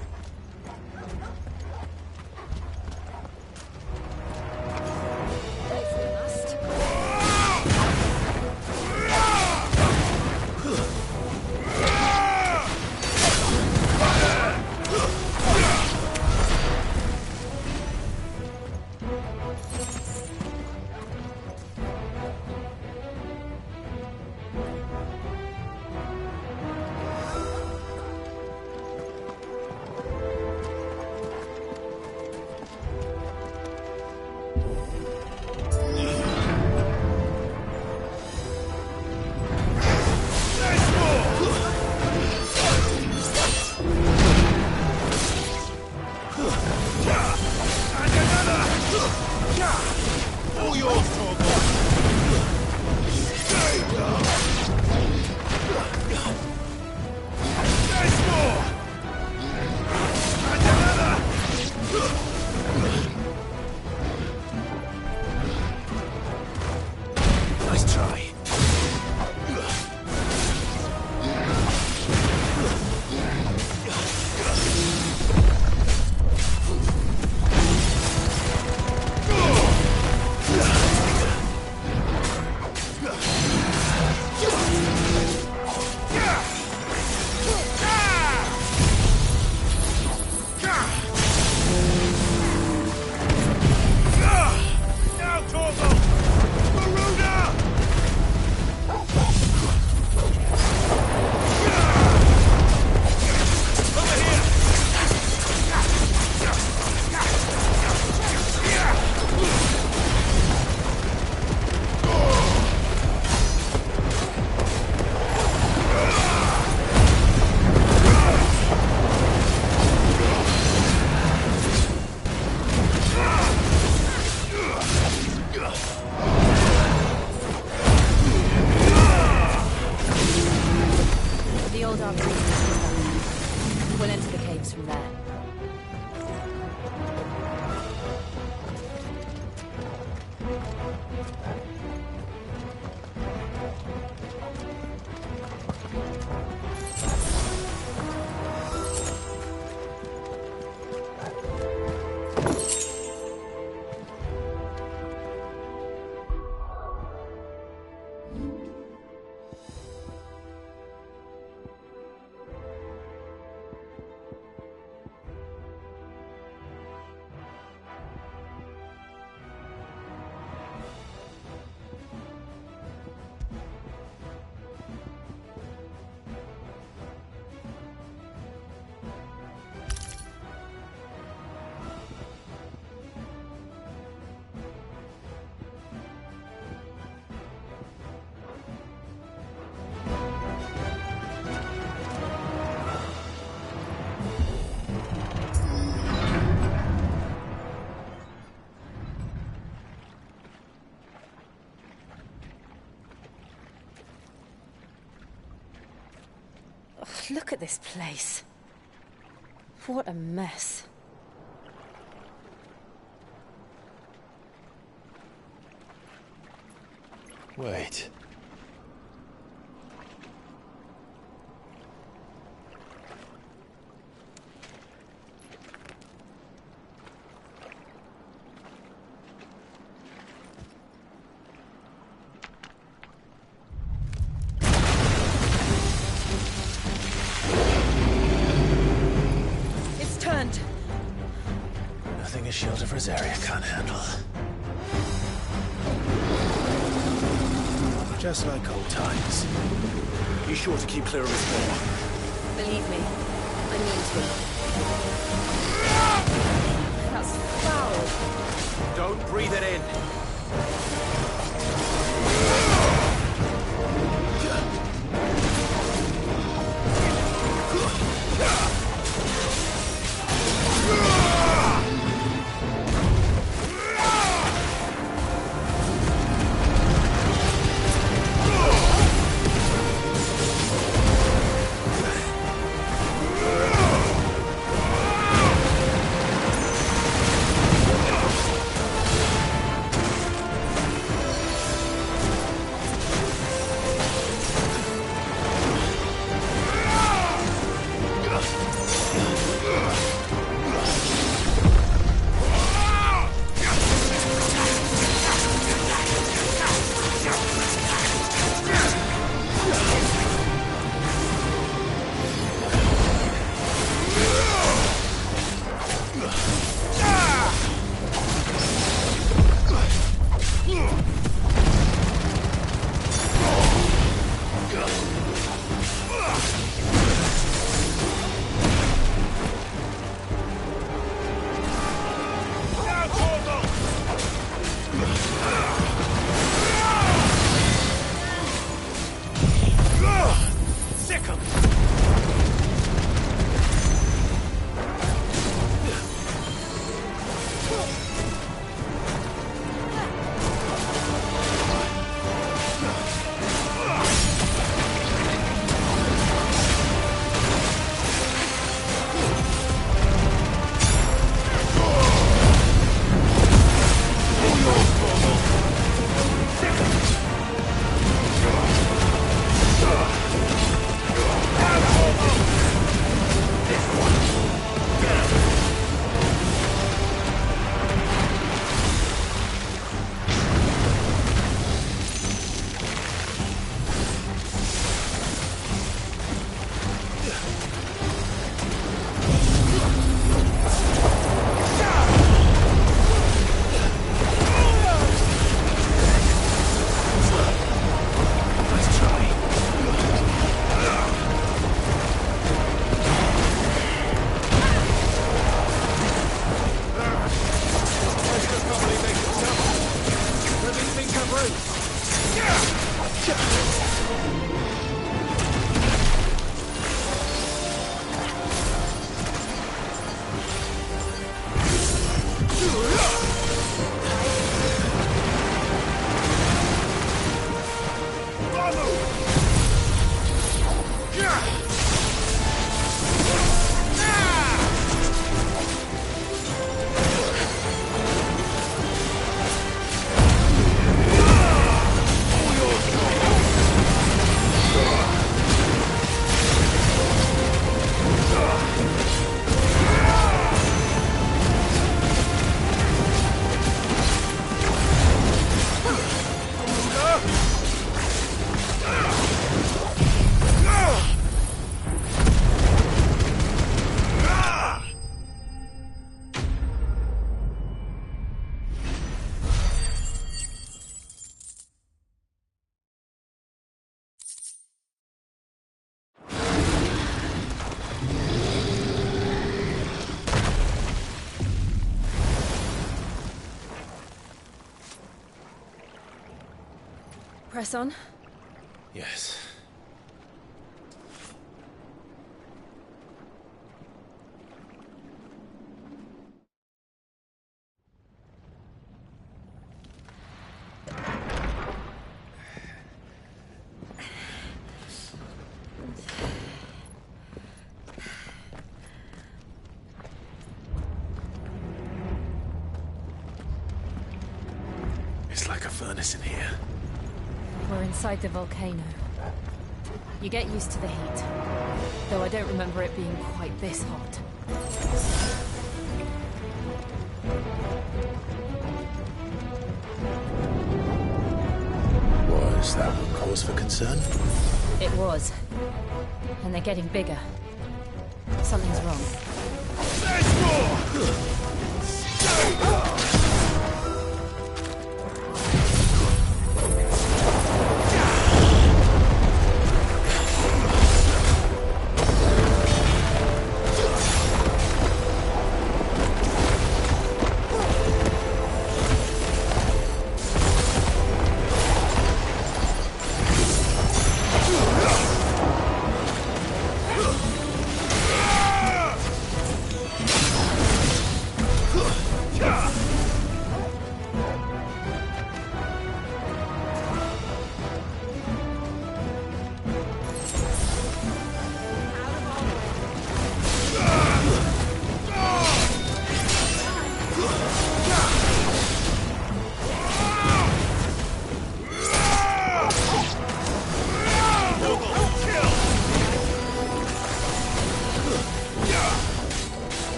We'll enter the caves from there. Look at this place. What a mess. Wait. Nothing a shield of Rosaria can't handle. Just like old times. Be sure to keep clear of his wall. Believe me, I mean to. That's foul. Don't breathe it in. Press on. Yes. It's like a furnace in here. We're inside the volcano. You get used to the heat, though I don't remember it being quite this hot. Was that cause for concern? It was. And they're getting bigger. Something's wrong. There's more!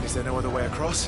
Is there no other way across?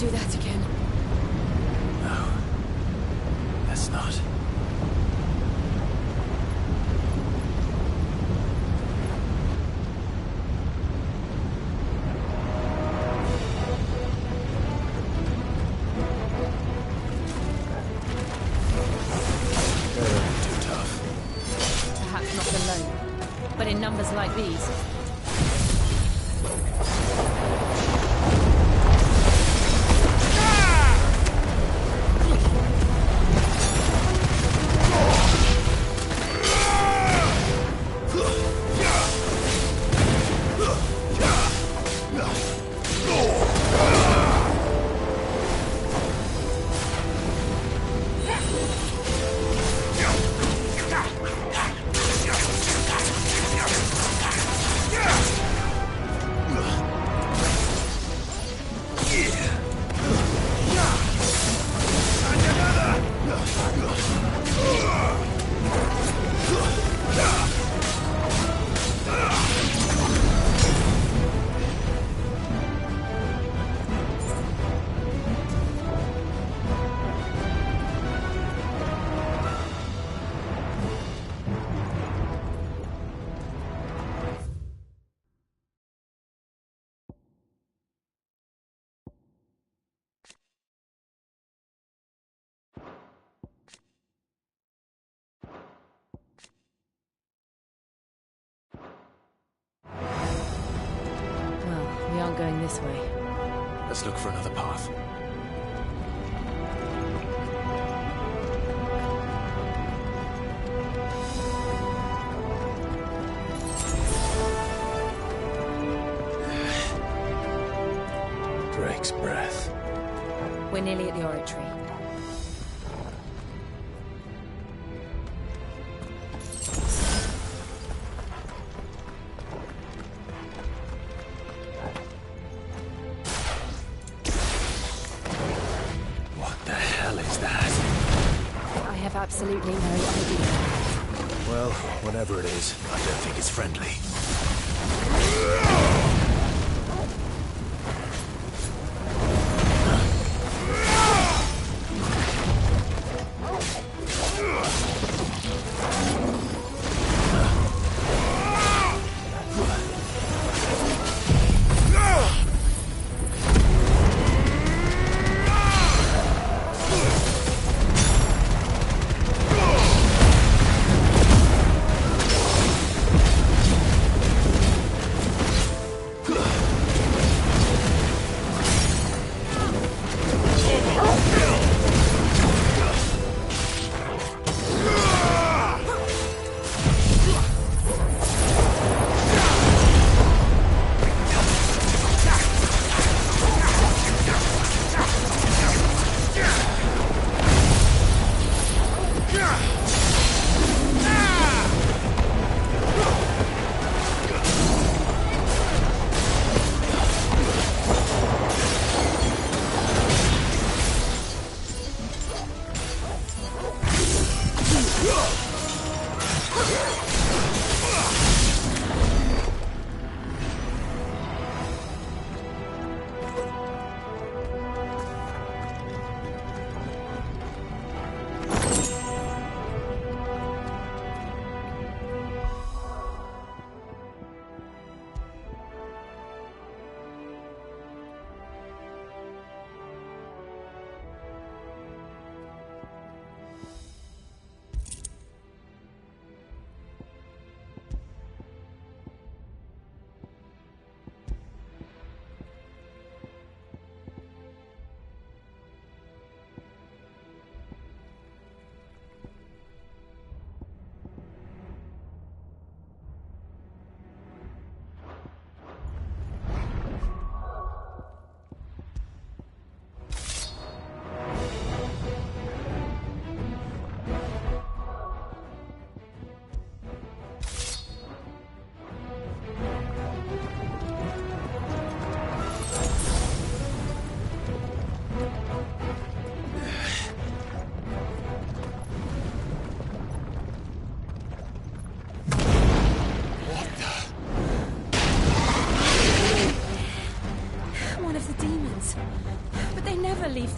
do that again. No. Let's not. Perhaps not alone, but in numbers like these. We aren't going this way. Let's look for another path. Drake's breath. We're nearly at the oratory. Absolutely no idea. Well, whatever it is, I don't think it's friendly.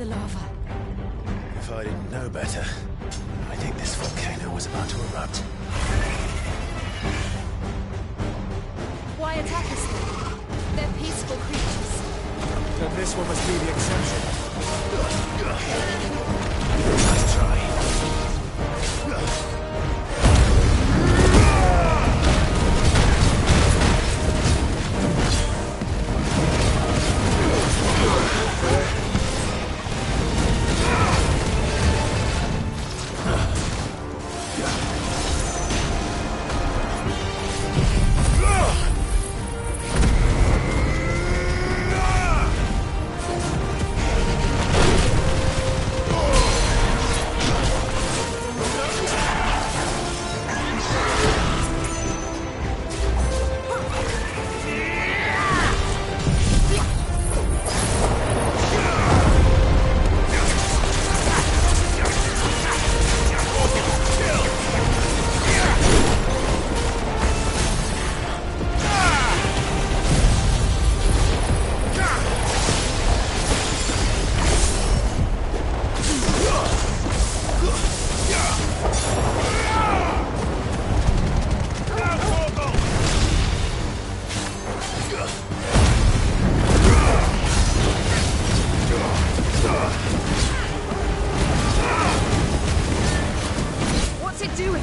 of the lava. If I didn't know better, I think this volcano was about to erupt. Why attack us then? They're peaceful creatures. Then this one must be the exception. Nice try. What's it doing?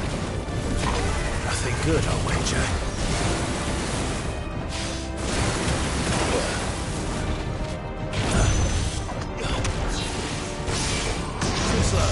Nothing good, I'll wager. Too slow.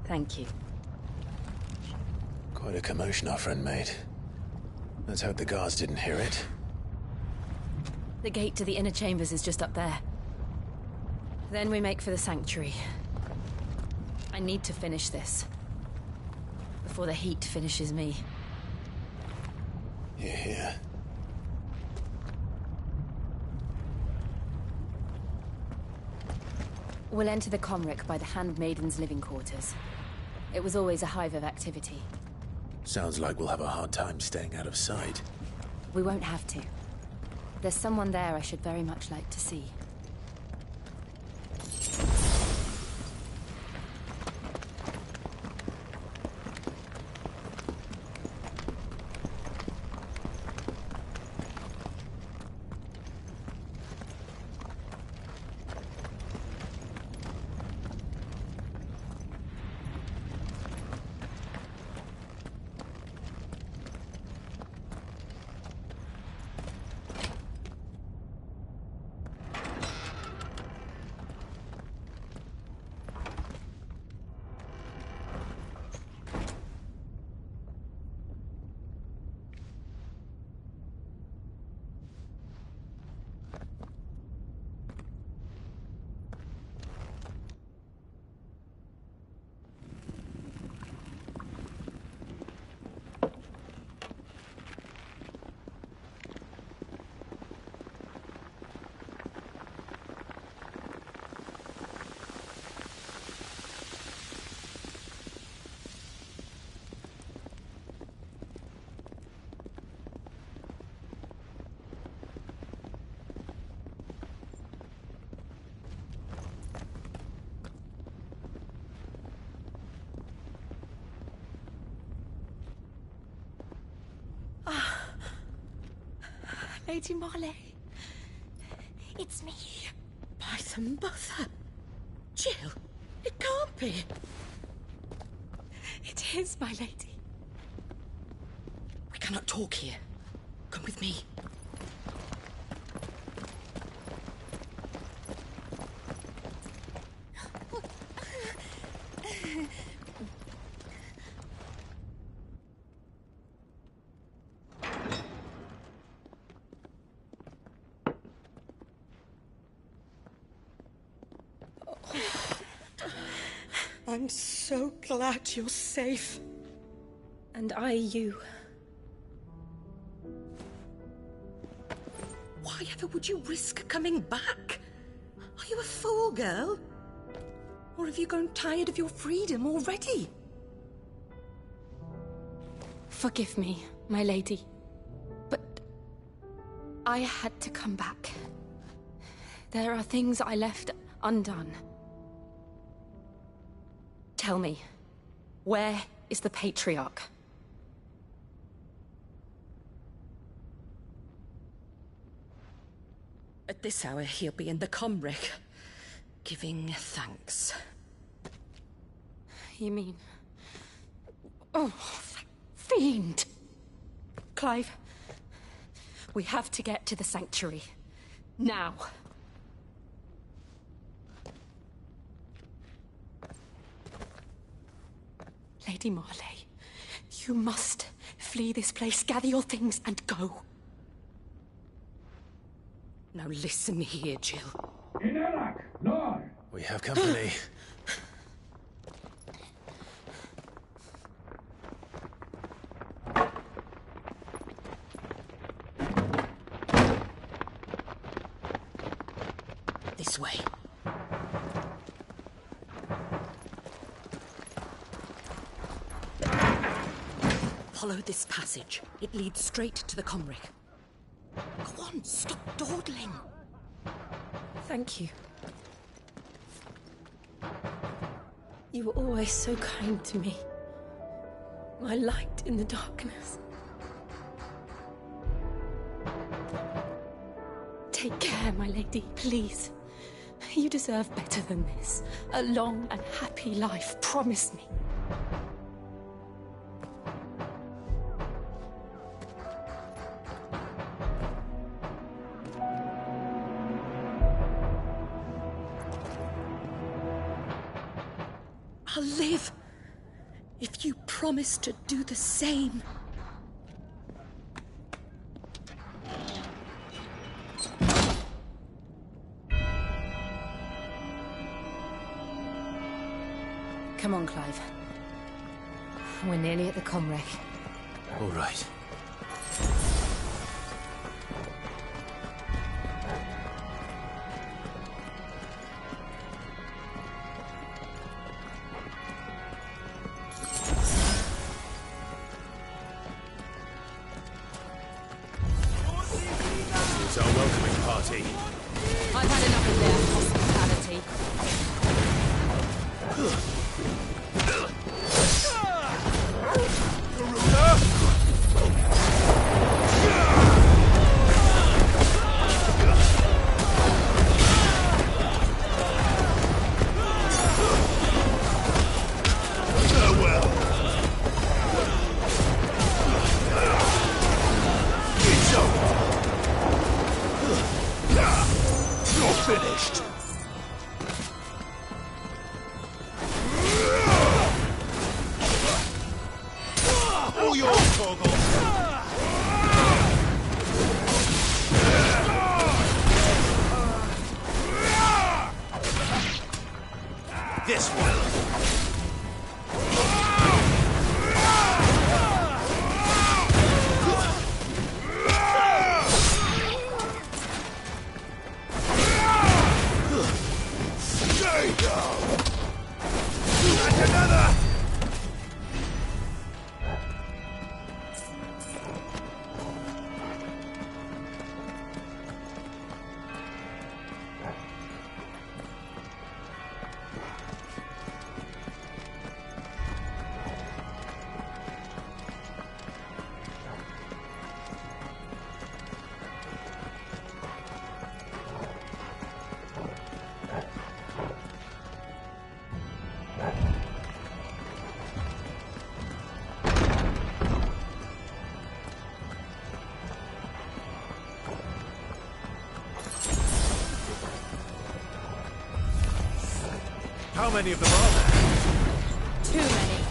Thank you. Quite a commotion our friend made. Let's hope the guards didn't hear it. The gate to the inner chambers is just up there. Then we make for the sanctuary. I need to finish this. Before the heat finishes me. Hear, hear. We'll enter the Comric by the Handmaiden's living quarters. It was always a hive of activity. Sounds like we'll have a hard time staying out of sight. We won't have to. There's someone there I should very much like to see. Lady Marley. It's me. By the mother. Jill, it can't be. It is, my lady. We cannot talk here. Come with me. I'm so glad you're safe. And I you. Why ever would you risk coming back? Are you a fool, girl? Or have you grown tired of your freedom already? Forgive me, my lady. But I had to come back. There are things I left undone. Tell me, where is the Patriarch? At this hour, he'll be in the Comric, giving thanks. You mean... Oh, that fiend! Clive, we have to get to the sanctuary. Now. Lady Marley, you must flee this place, gather your things, and go. Now listen here, Jill. We have company. This way. Follow this passage. It leads straight to the Comric. Go on, stop dawdling. Thank you. You were always so kind to me. My light in the darkness. Take care, my lady, please. You deserve better than this. A long and happy life, promise me. I'll live. if you promise to do the same. Come on, Clive. We're nearly at the Comwreck. All right. It's our welcoming party. I've had enough of their hospitality. Finished. All yours, Torgal. This one. How many of them are there? Too many.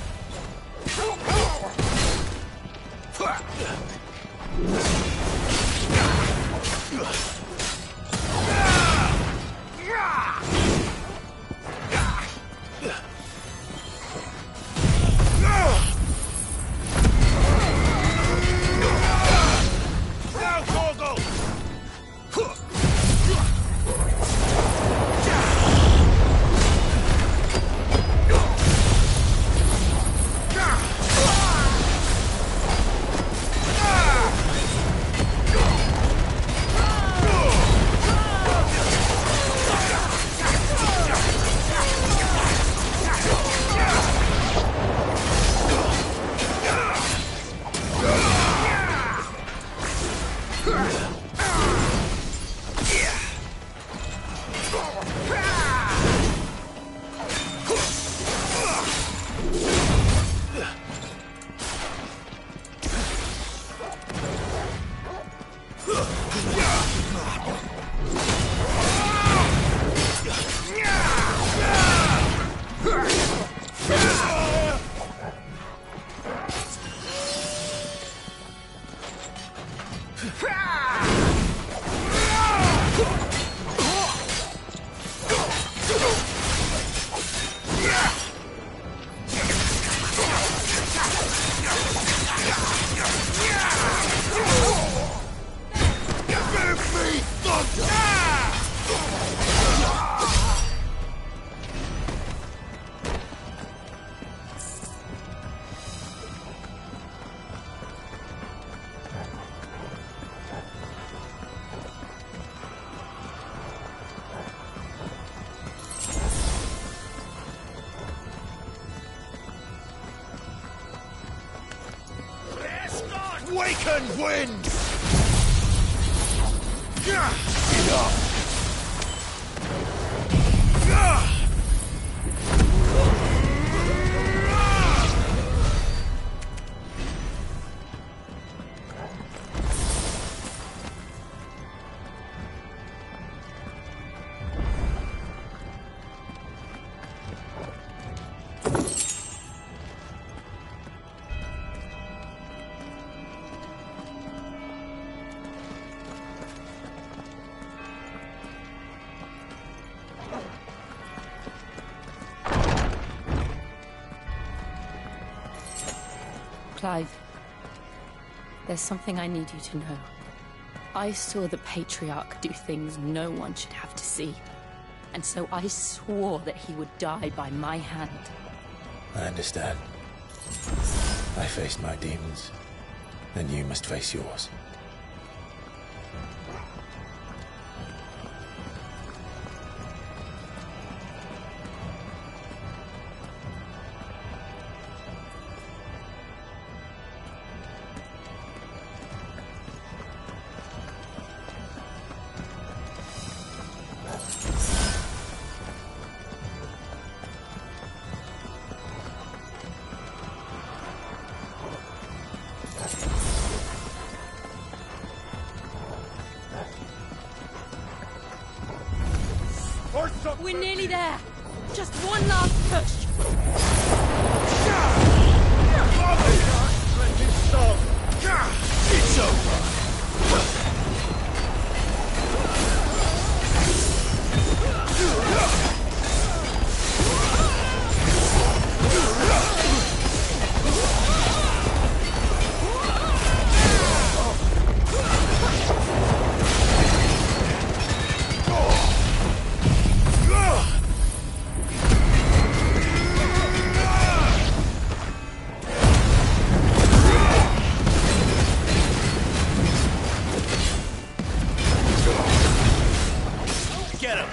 Wakened wind! Clive, there's something I need you to know. I saw the Patriarch do things no one should have to see. And so I swore that he would die by my hand. I understand. I faced my demons, and you must face yours. We're nearly there. Just one last push. It's over. Get him!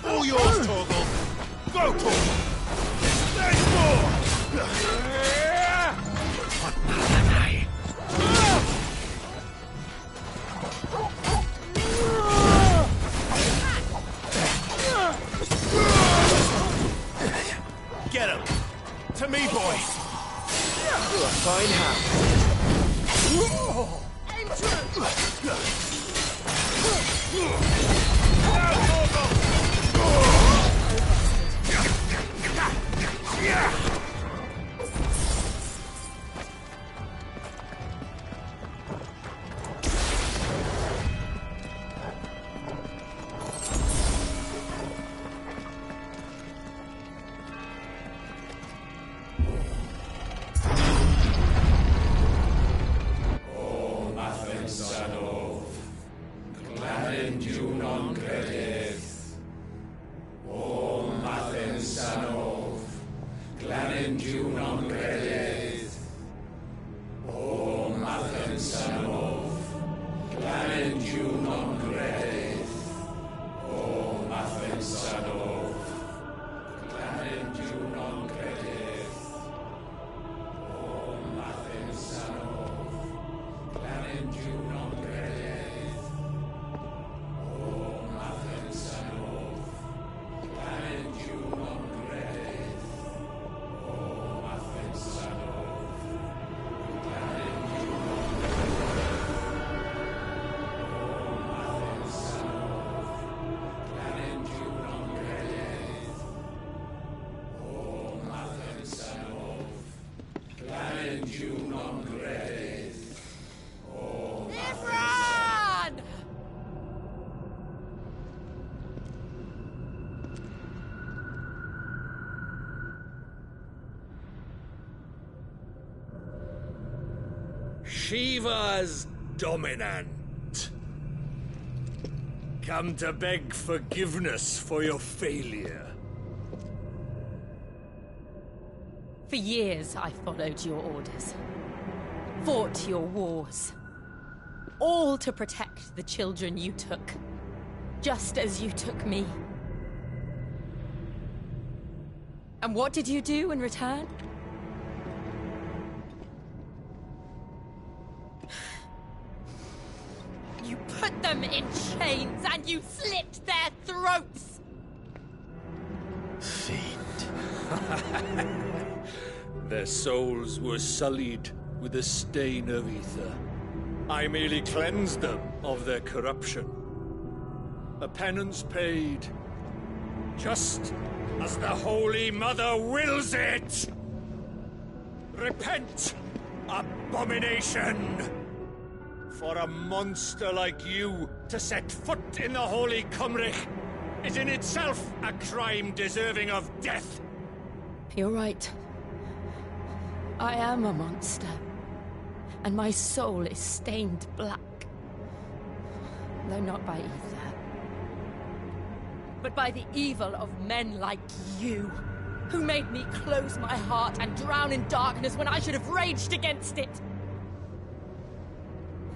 All yours, Torgal! Go, Torgal! There's more! Get him! To me, boys! You're a fine hound. Shiva's dominant. Come to beg forgiveness for your failure. For years, I followed your orders. Fought your wars. All to protect the children you took. Just as you took me. And what did you do in return? You put them in chains and you slit their throats! Their souls were sullied with a stain of ether. I merely cleansed them of their corruption. A penance paid, just as the Holy Mother wills it! Repent, abomination! For a monster like you to set foot in the Holy Cymric is in itself a crime deserving of death. You're right. I am a monster. And my soul is stained black. Though not by ether. But by the evil of men like you, who made me close my heart and drown in darkness when I should have raged against it.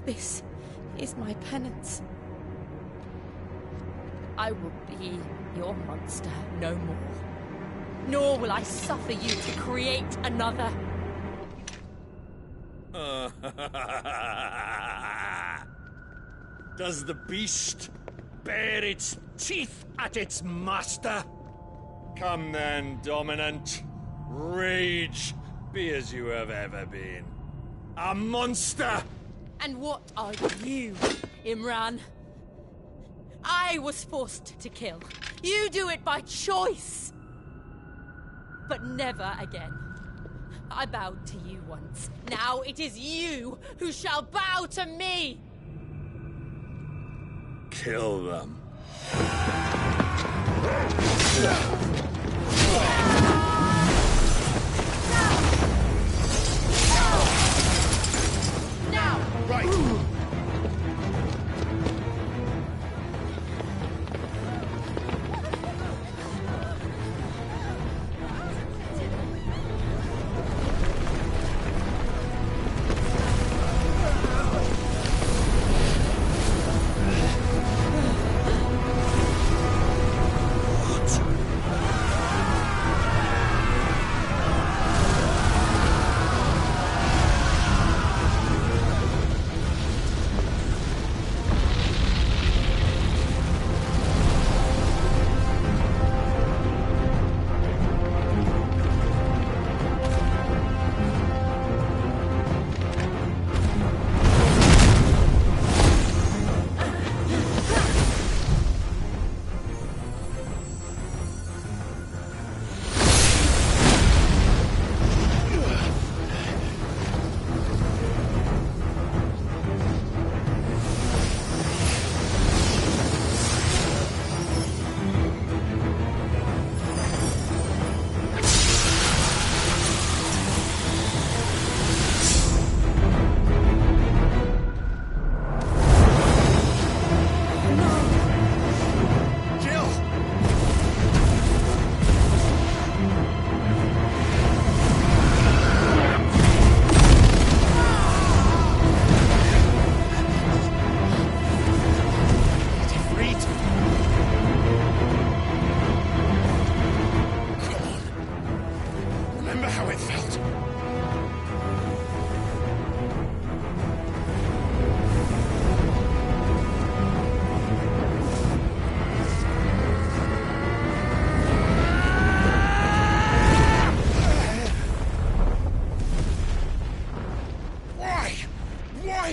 This is my penance. I will be your monster no more. Nor will I suffer you to create another. Does the beast bare its teeth at its master? Come then, Dominant. Rage, be as you have ever been. A monster! And what are you, Imran? I was forced to kill. You do it by choice. But never again. I bowed to you once. Now it is you who shall bow to me! Kill them. Now! Right!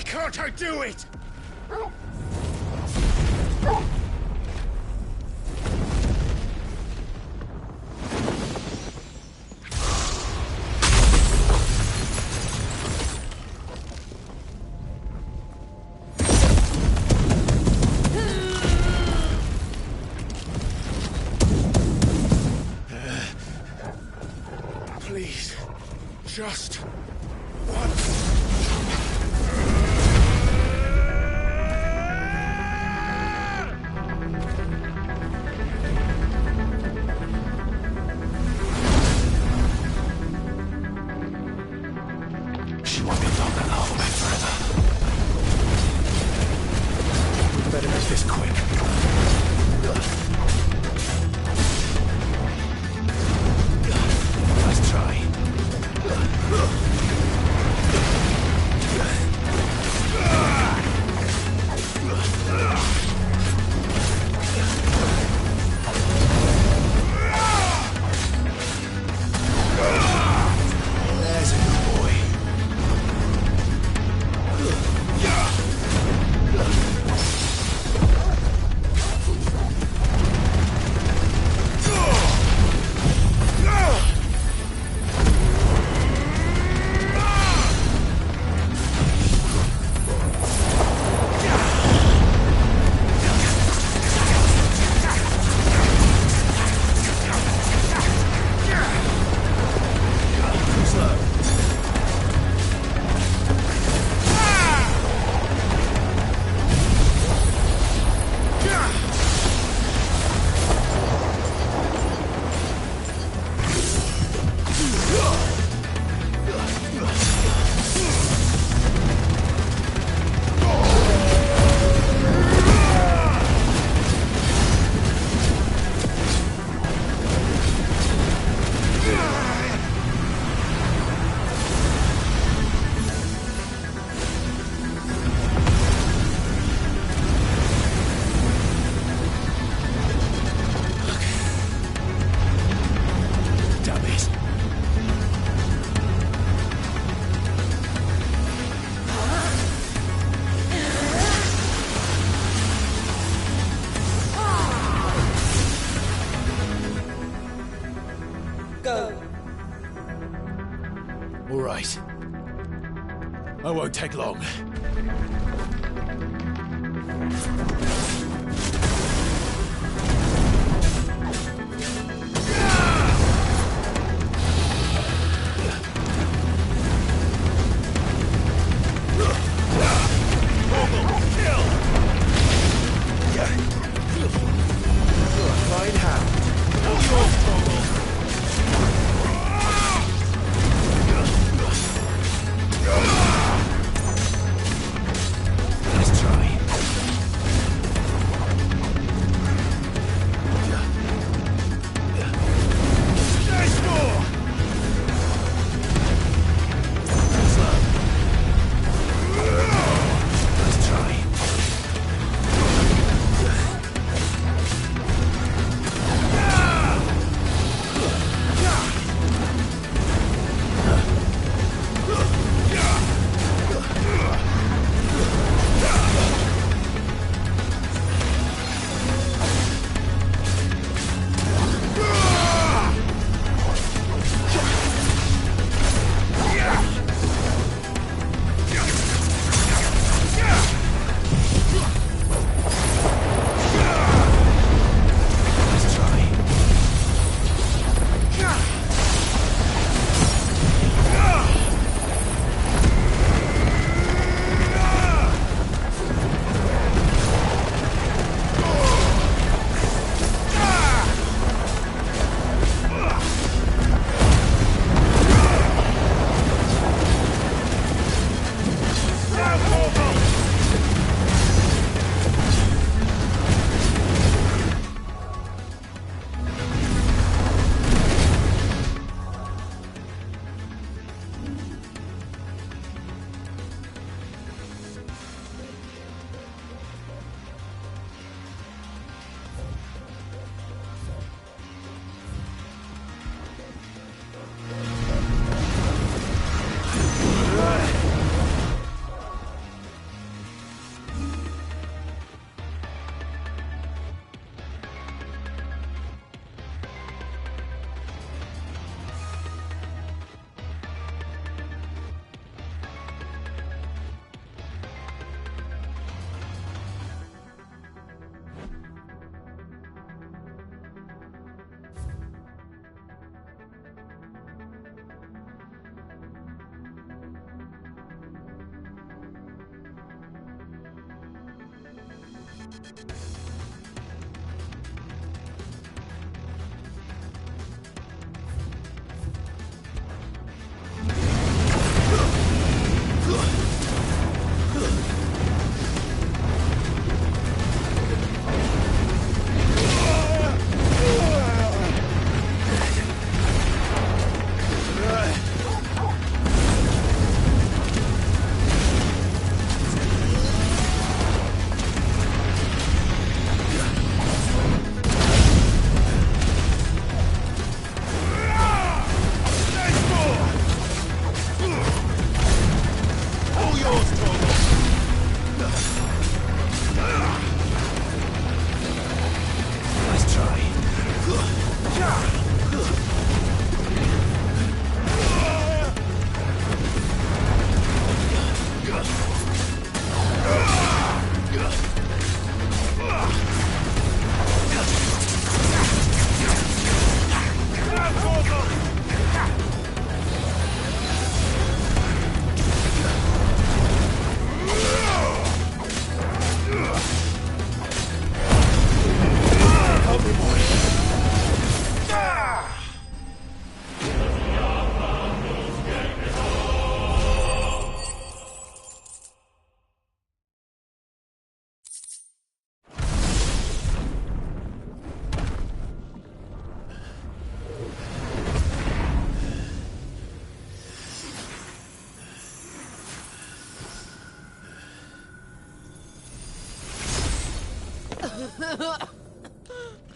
Can't I do it? Please, just once. Let's try. I won't take long.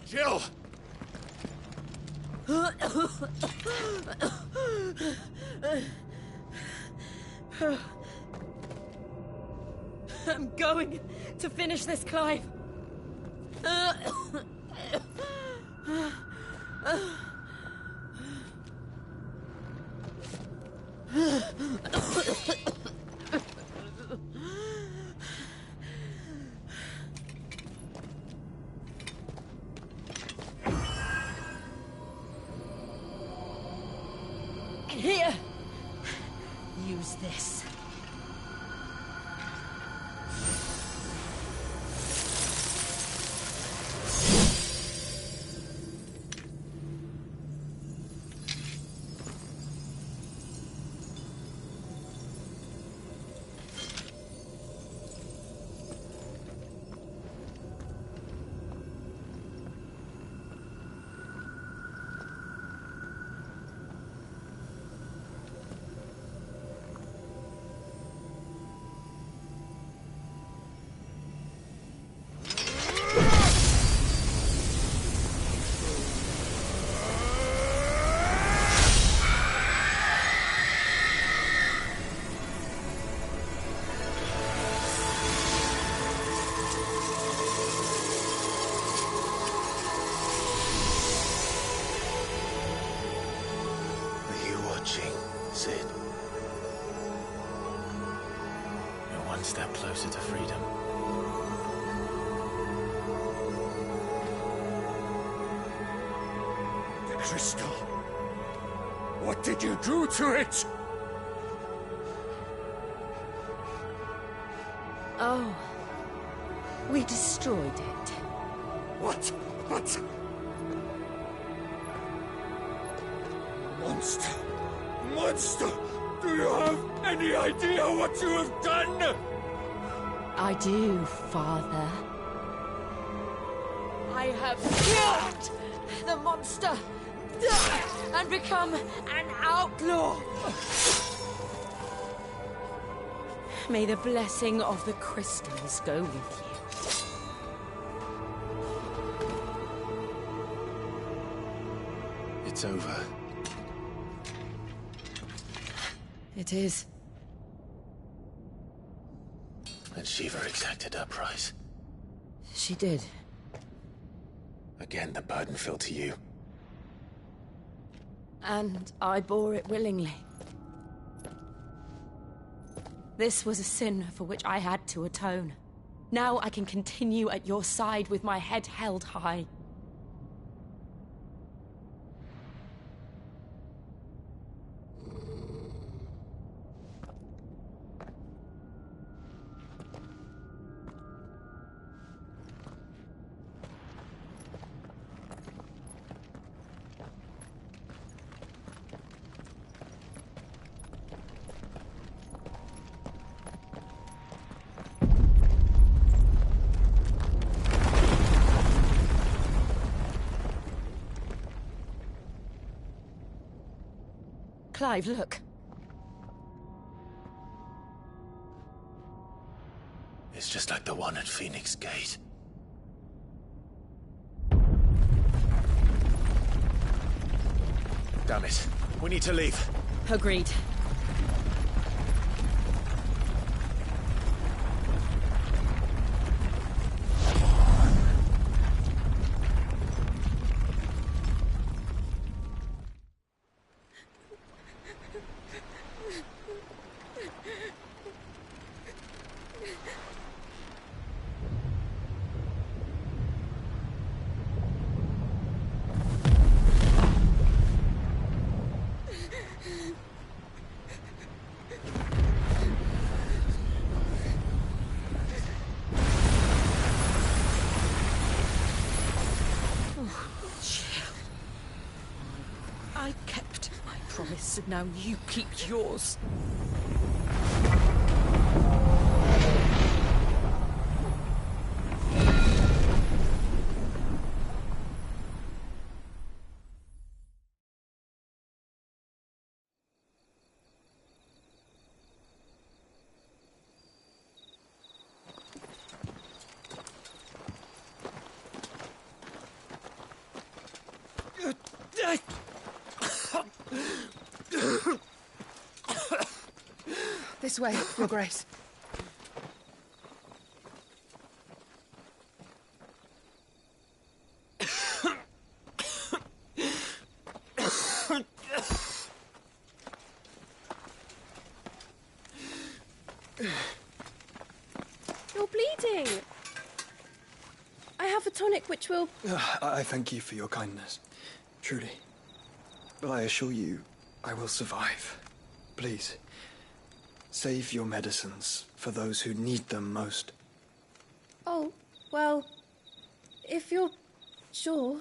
Jill! I'm going to finish this, Clive. One step closer to freedom. The crystal. What did you do to it? Oh. We destroyed it. What? What? Monster! Monster! Do you have any idea what you have done? I do, Father. I have killed the monster and become an outlaw. May the blessing of the crystals go with you. It's over. It is. And Shiva exacted her price. She did. Again, the burden fell to you. And I bore it willingly. This was a sin for which I had to atone. Now I can continue at your side with my head held high. Clive, look. It's just like the one at Phoenix Gate. Damn it. We need to leave. Agreed. I kept my promise, and now you keep yours. This way, Your Grace. You're bleeding. I have a tonic which will... I thank you for your kindness, truly. But I assure you, I will survive. Please, save your medicines for those who need them most. Oh, well, if you're sure...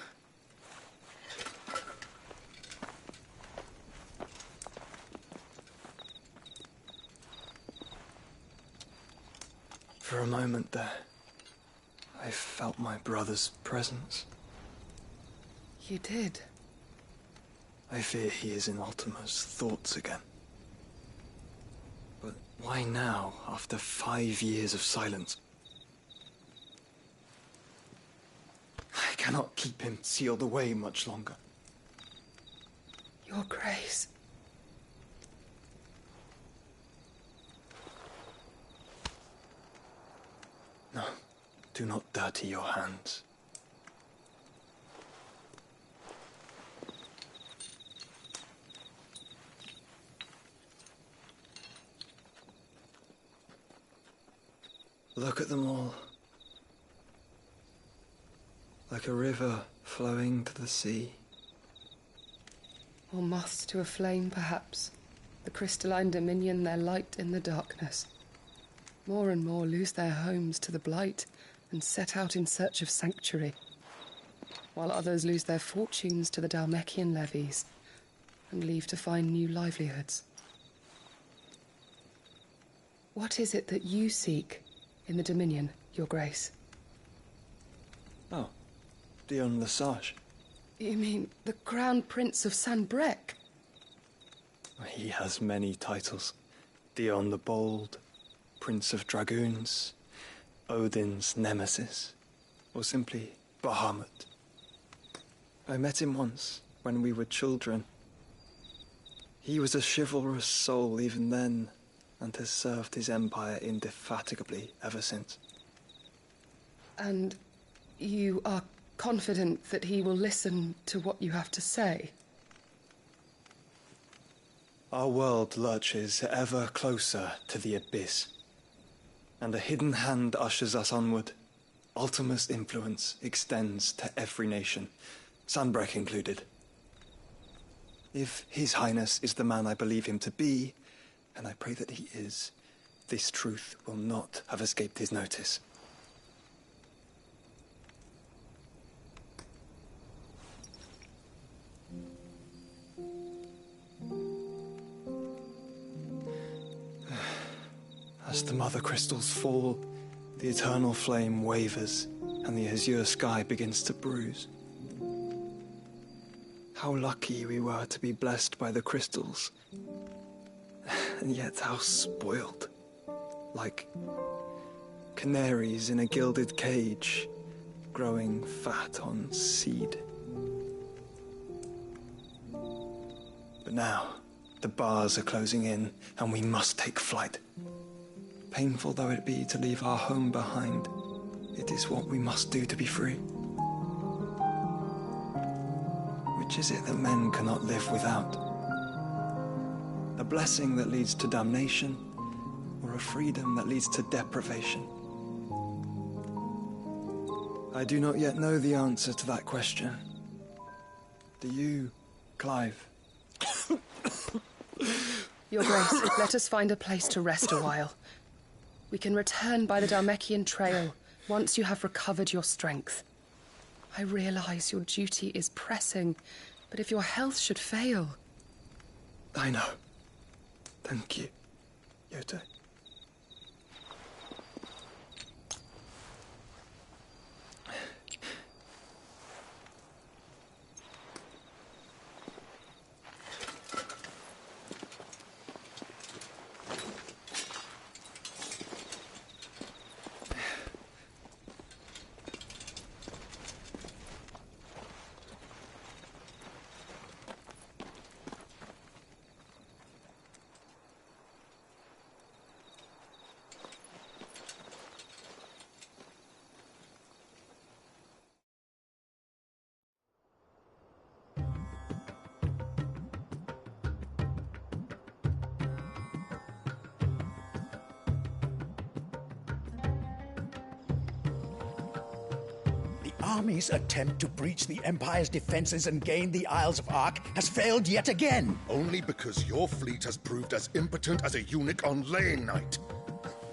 For a moment there, I felt my brother's presence. You did? I fear he is in Ultima's thoughts again. But why now, after 5 years of silence? I cannot keep him sealed away much longer. Your Grace. No, do not dirty your hands. Look at them all. Like a river flowing to the sea. Or moths to a flame, perhaps. The crystalline dominion their light in the darkness. More and more lose their homes to the blight and set out in search of sanctuary, while others lose their fortunes to the Dhalmekian levies and leave to find new livelihoods. What is it that you seek in the Dominion, Your Grace? Oh, Dion Lesage. You mean the Crown Prince of Sanbreque? He has many titles. Dion the Bold, Prince of Dragoons, Odin's Nemesis, or simply Bahamut. I met him once, when we were children. He was a chivalrous soul even then, and has served his empire indefatigably ever since. And you are confident that he will listen to what you have to say? Our world lurches ever closer to the abyss, and a hidden hand ushers us onward. Ultima's influence extends to every nation, Sanbreque included. If His Highness is the man I believe him to be, and I pray that he is, this truth will not have escaped his notice. As the mother crystals fall, the eternal flame wavers, and the azure sky begins to bruise. How lucky we were to be blessed by the crystals, and yet how spoiled. Like canaries in a gilded cage, growing fat on seed. But now, the bars are closing in, and we must take flight. Painful though it be to leave our home behind, it is what we must do to be free. Which is it that men cannot live without? A blessing that leads to damnation, or a freedom that leads to deprivation? I do not yet know the answer to that question. Do you, Clive? Your Grace, let us find a place to rest a while. We can return by the Dhalmekian trail once you have recovered your strength. I realize your duty is pressing, but if your health should fail... I know. Thank you, Yote. Army's attempt to breach the Empire's defenses and gain the Isles of Ark has failed yet again. Only because your fleet has proved as impotent as a eunuch on laying night.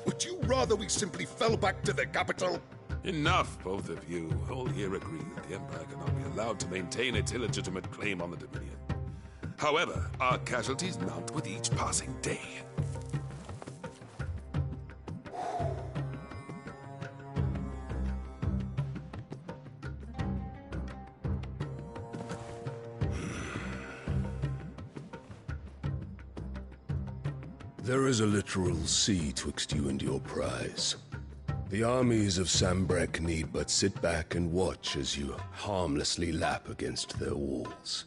Would you rather we simply fell back to the capital? Enough, both of you. All here agree that the Empire cannot be allowed to maintain its illegitimate claim on the Dominion. However, our casualties mount with each passing day. There is a literal sea twixt you and your prize. The armies of Sanbreque need but sit back and watch as you harmlessly lap against their walls.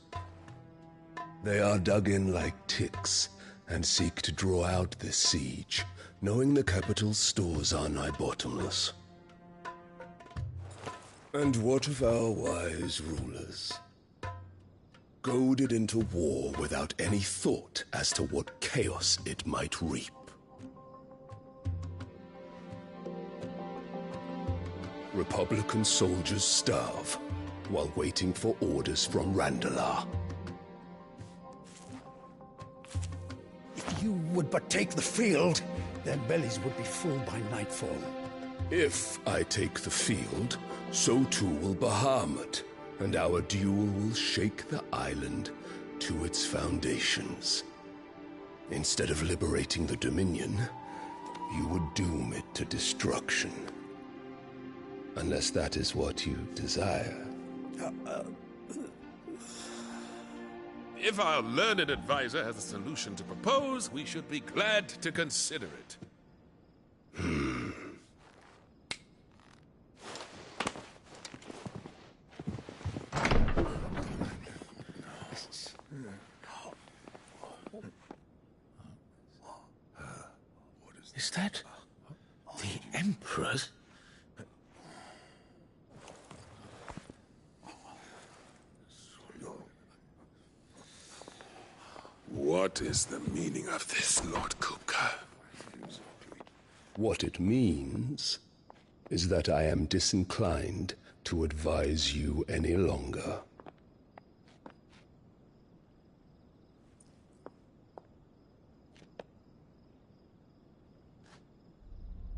They are dug in like ticks and seek to draw out this siege, knowing the capital's stores are nigh bottomless. And what of our wise rulers? Goaded into war without any thought as to what chaos it might reap. Republican soldiers starve while waiting for orders from Randalar. If you would but take the field, their bellies would be full by nightfall. If I take the field, so too will Bahamut, and our duel will shake the island to its foundations. Instead of liberating the Dominion, you would doom it to destruction. Unless that is what you desire. If our learned advisor has a solution to propose, we should be glad to consider it. Is that the Emperor's? What is the meaning of this, Lord Kupka? What it means is that I am disinclined to advise you any longer.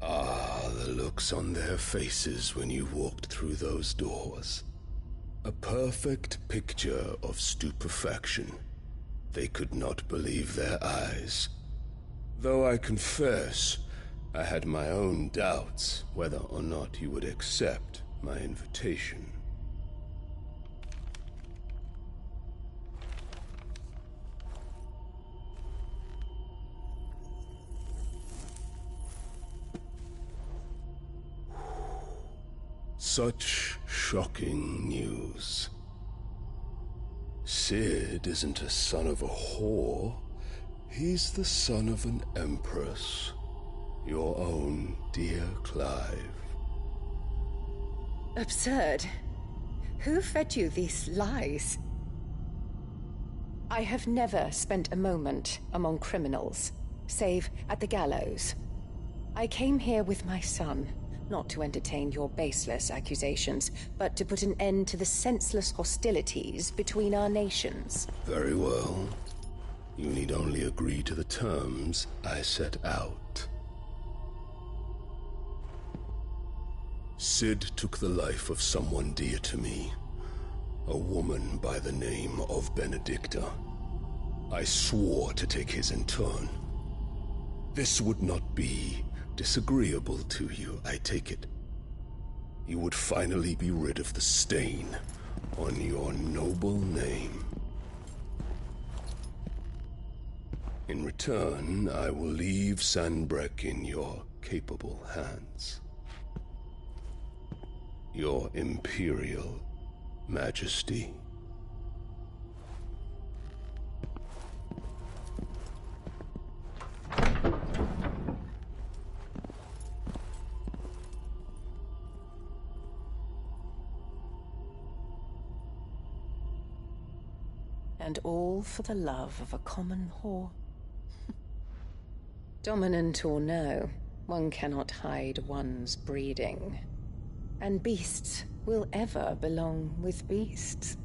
Ah, the looks on their faces when you walked through those doors. A perfect picture of stupefaction. They could not believe their eyes. Though I confess, I had my own doubts whether or not you would accept my invitation. Such shocking news. Cid isn't a son of a whore. He's the son of an empress. Your own dear Clive. Absurd. Who fed you these lies? I have never spent a moment among criminals, save at the gallows. I came here with my son, not to entertain your baseless accusations, but to put an end to the senseless hostilities between our nations. Very well. You need only agree to the terms I set out. Cid took the life of someone dear to me, a woman by the name of Benedicta. I swore to take his in turn. This would not be disagreeable to you, I take it. You would finally be rid of the stain on your noble name. In return, I will leave Sanbreque in your capable hands. Your Imperial Majesty. And all for the love of a common whore. Dominant or no, one cannot hide one's breeding. And beasts will ever belong with beasts.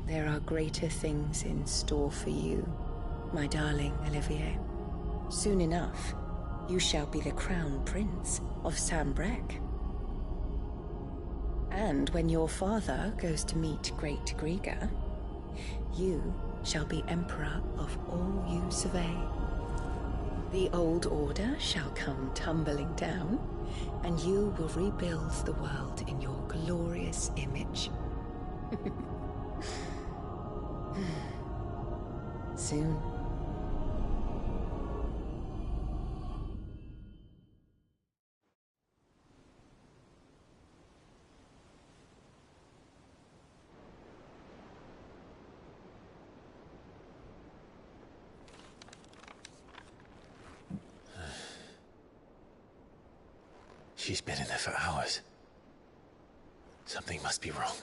There are greater things in store for you, my darling Olivier. Soon enough, you shall be the crown prince of Sanbreque. And when your father goes to meet Great Griga, you shall be emperor of all you survey. The old order shall come tumbling down, and you will rebuild the world in your glorious image. Soon. She's been in there for hours. Something must be wrong.